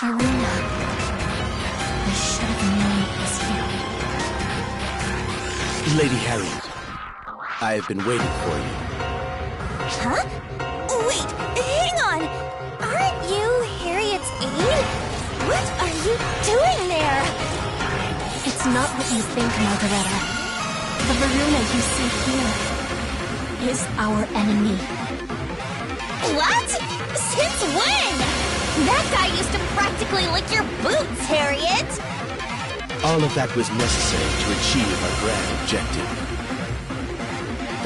Aruna. I should have known it was you. Lady Harriet, I have been waiting for you. Huh? Wait, hang on! Aren't you Harriet's aide? What are you doing there? It's not what you think, Margareta. The Varuna you see here is our enemy. What? Since when? That guy used to practically lick your boots, Harriet! All of that was necessary to achieve our grand objective.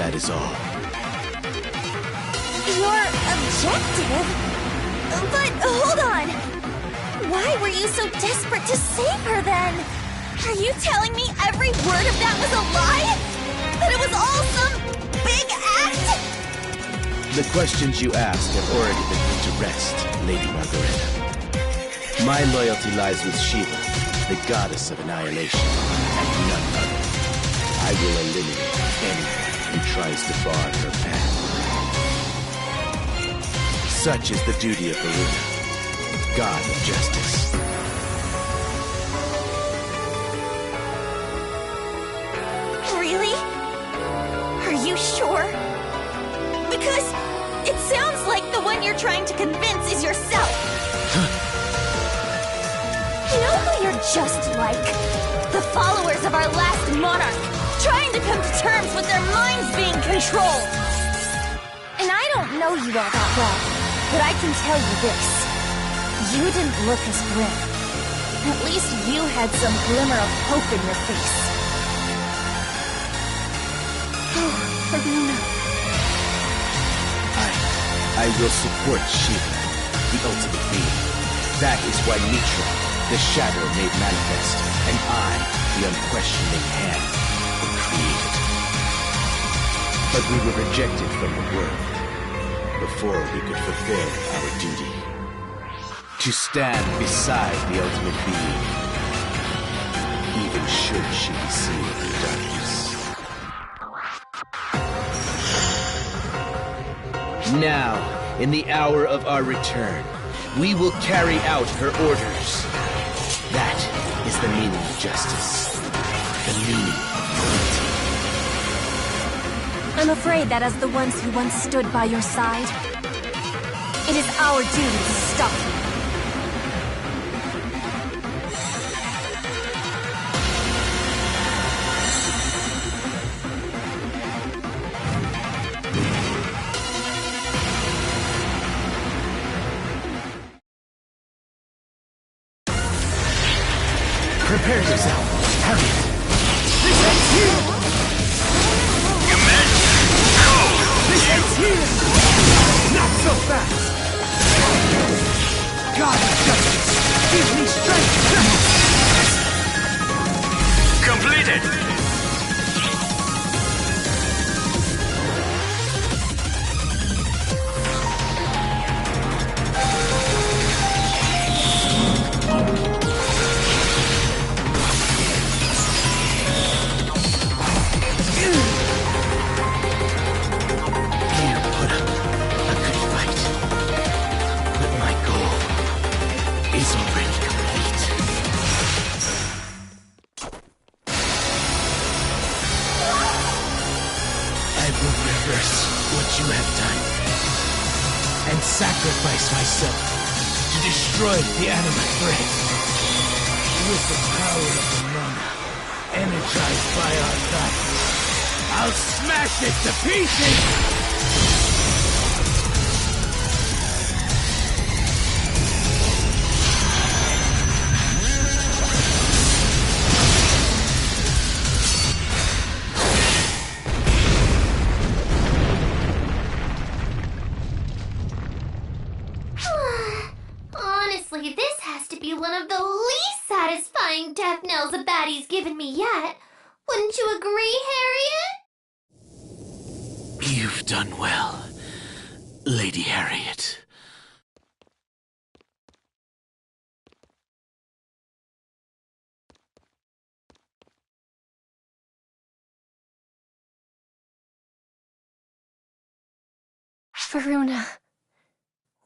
That is all. Your objective? But hold on! Why were you so desperate to save her then? Are you telling me every word of that was a lie? That it was all some big act? The questions you ask have already been put to rest, Lady Margareta. My loyalty lies with Shiva, the goddess of annihilation, and none other. I will eliminate anyone who tries to bar her path. Such is the duty of Varuna, god of justice. Really? Are you sure? Because it sounds like the one you're trying to convince is yourself. You know who you're just like? The followers of our last monarch, trying to come to terms with their minds being controlled. And I don't know you all that well, but I can tell you this. You didn't look as grim. At least you had some glimmer of hope in your face. Oh, Aruna. I will support Shiva, the ultimate being. That is why Mitra, the shadow made manifest, and I, the unquestioning hand, were created. But we were rejected from the world before we could fulfill our duty. To stand beside the ultimate being, even should she be sealed in darkness. Now, in the hour of our return, we will carry out her orders. That is the meaning of justice. The meaning of loyalty. I'm afraid that as the ones who once stood by your side, it is our duty to stop you. Prepare yourself, Harriet. This ends here. Command, go! This ends here. Not so fast. God of justice, give me strength. Completed. Sacrifice myself to destroy the anima thread. With the power of the mana, energized by our battle, I'll smash it to pieces! Honestly, this has to be one of the least satisfying death knells a baddie's given me yet. Wouldn't you agree, Harriet? done well, Lady Harriet. Varuna,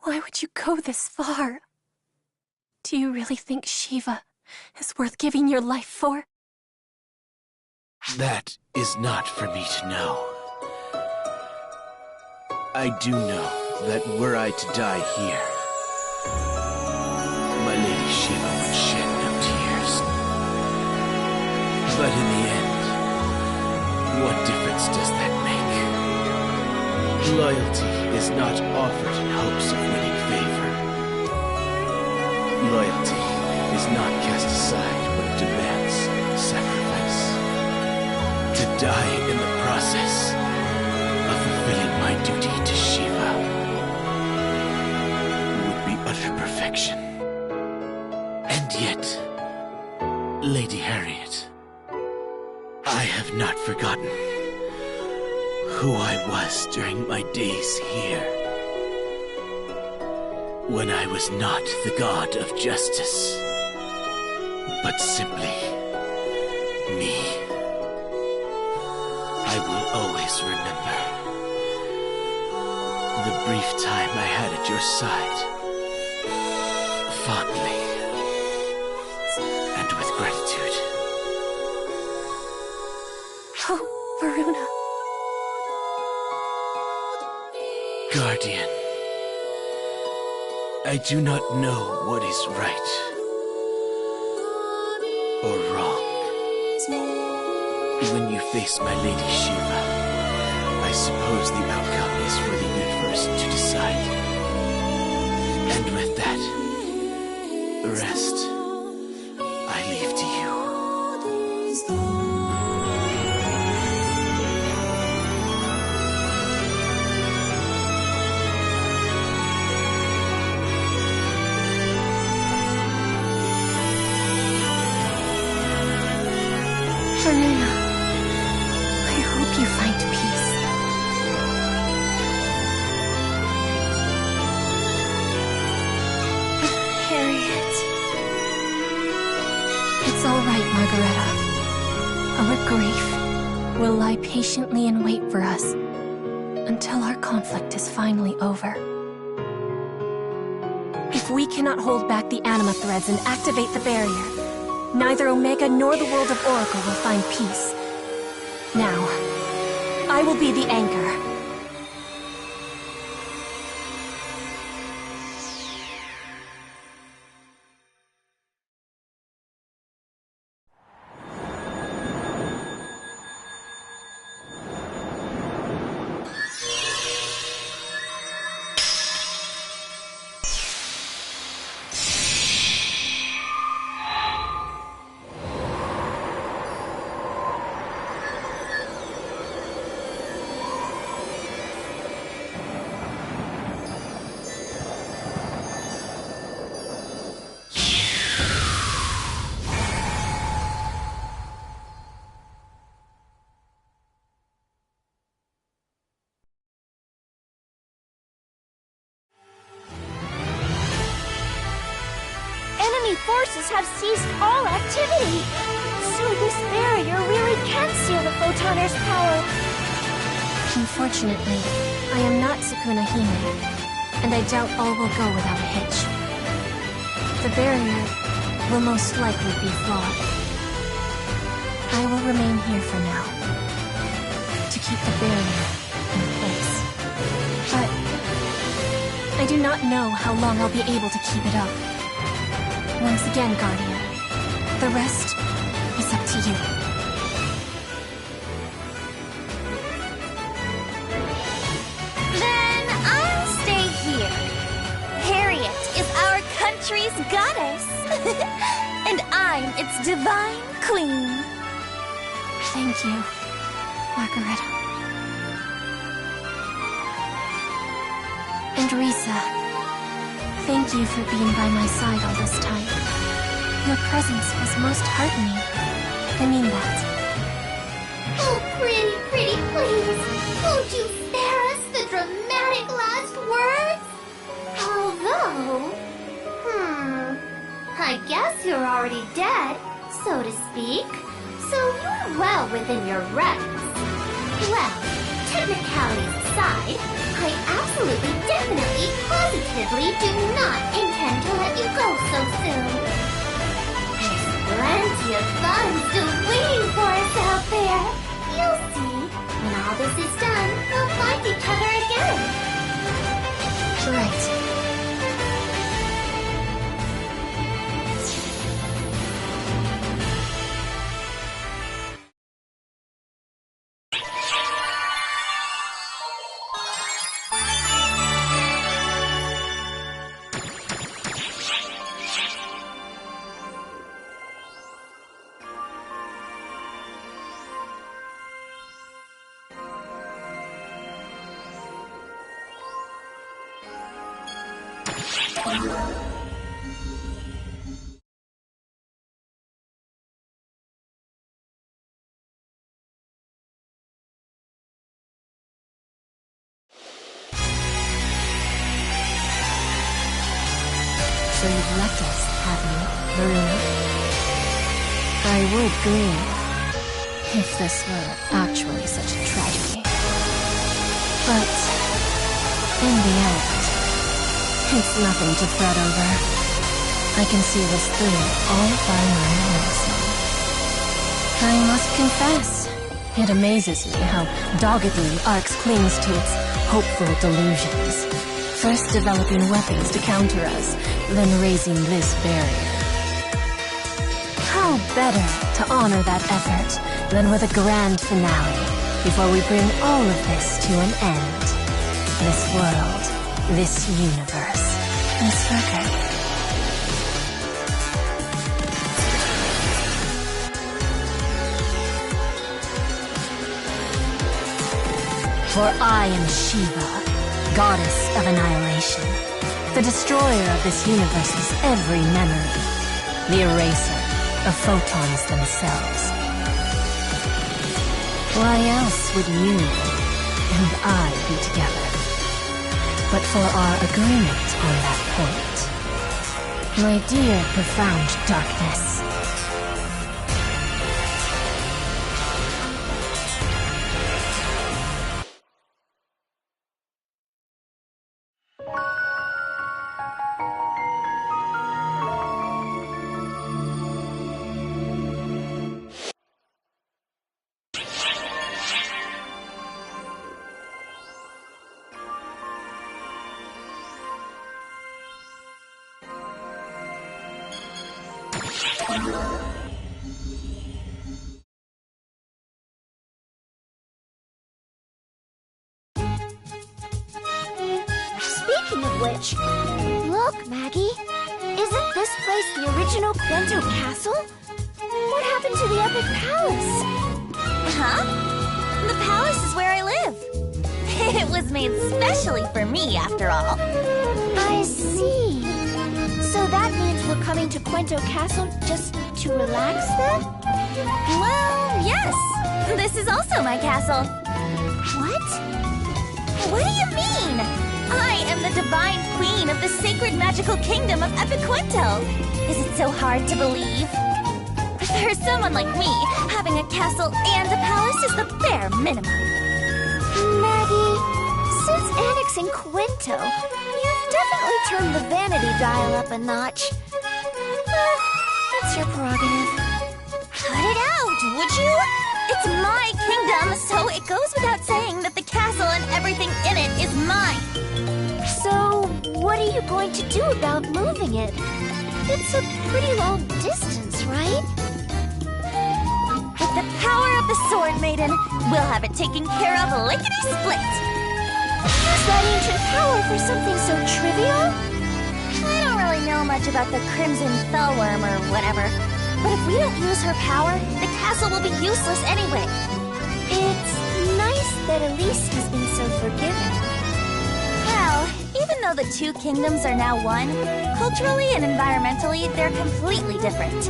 why would you go this far? Do you really think Shiva is worth giving your life for? That is not for me to know. I do know that were I to die here, my Lady Shiva would shed no tears. But in the end, what difference does that make? Loyalty is not offered in hopes of winning favor. Loyalty is not cast aside when it demands sacrifice. To die in the process of fulfilling my duty to Shiva would be utter perfection. And yet, Lady Harriet, I have not forgotten who I was during my days here. When I was not the god of justice, but simply me. I will always remember the brief time I had at your side, fondly and with gratitude. Oh, Varuna. Guardian, I do not know what is right or wrong. When you face my Lady Shiva, I suppose the outcome is for the universe to decide. And with that, the rest I leave to you. Varuna, I hope you find peace. Harriet. It's all right, Margareta. Our grief will lie patiently in wait for us until our conflict is finally over. If we cannot hold back the anima threads and activate the barrier, neither Omega nor the world of Oracle will find peace. Now, I will be the anchor. Enemy forces have ceased all activity. So this barrier really can seal the Photoner's power. Unfortunately, I am not Sukuna Hime, and I doubt all will go without a hitch. The barrier will most likely be flawed. I will remain here for now, to keep the barrier in place. But I do not know how long I'll be able to keep it up. Once again, Guardian, the rest is up to you. Then I'll stay here. Harriet is our country's goddess. And I'm its divine queen. Thank you, Margareta. And Risa, thank you for being by my side all this time. Your presence was most heartening. I mean that. Oh, pretty, please. Won't you spare us I guess you're already dead, so to speak. So you're well within your rights. Well, technicalities aside, I absolutely, definitely, positively do not intend to let you go so soon. There's plenty of fun still waiting for us out there. You'll see. When all this is done, we'll find each other again. Right. So you've left us, have you, Verona? I would grieve if this were actually such a tragedy. But in the end, it's nothing to fret over. I can see this through all by my own. I must confess, it amazes me how doggedly Arx clings to its hopeful delusions. First developing weapons to counter us, then raising this barrier. How better to honor that effort than with a grand finale before we bring all of this to an end. This world, this universe, this record. For I am Shiva, goddess of annihilation, the destroyer of this universe's every memory, the eraser of photons themselves. Why else would you and I be together, but for our agreement on that point? My dear profound darkness. Speaking of which, look, Maggie. Isn't this place the original Quento Castle? What happened to the Epic Palace? Huh? The palace is where I live. It was made specially for me, after all. I see. So that means we're coming to Quento Castle just to relax then? Well, yes. This is also my castle. What? What do you mean? I am the divine queen of the sacred magical kingdom of Epiquento. Is it so hard to believe? For someone like me, having a castle and a palace is the bare minimum. Maggie, since annexing Quento, you've definitely turned the vanity dial up a notch. That's your prerogative. Cut it out, would you? It's my kingdom, so it goes without saying that the castle and everything in it is mine. So, what are you going to do about moving it? It's a pretty long distance, right? With the power of the Sword Maiden, we'll have it taken care of lickety-split. Use that ancient power for something so trivial? I don't really know much about the Crimson Fellworm or whatever, but if we don't use her power, the castle will be useless anyway. It's nice that Elise has been so forgiving. Well, even though the two kingdoms are now one, culturally and environmentally, they're completely different.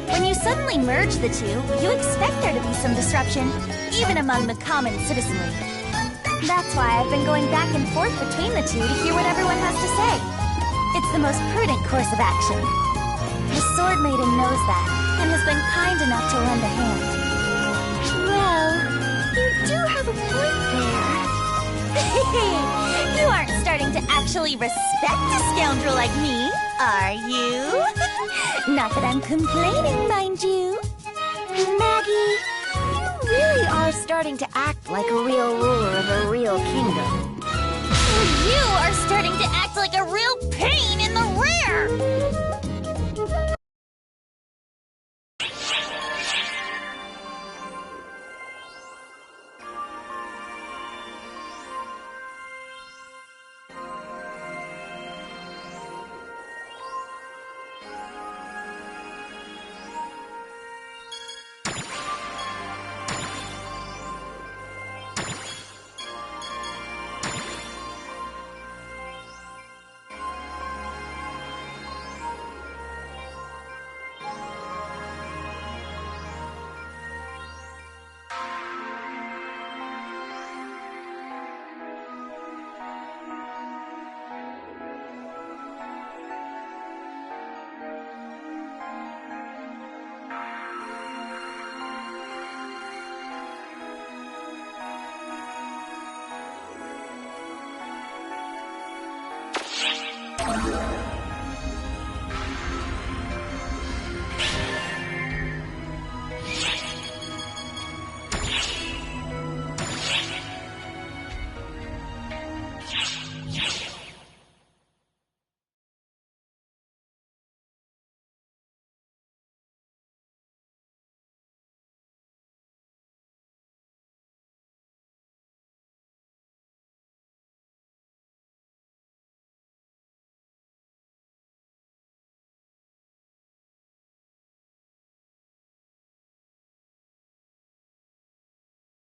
When you suddenly merge the two, you expect there to be some disruption, even among the common citizenry. That's why I've been going back and forth between the two to hear what everyone has to say. It's the most prudent course of action. Sword Maiden knows that, and has been kind enough to lend a hand. Well, you do have a point there. You aren't starting to actually respect a scoundrel like me, are you? Not that I'm complaining, mind you. Maggie, you really are starting to act like a real ruler of a real kingdom. You are starting to act like a real pain in the rear!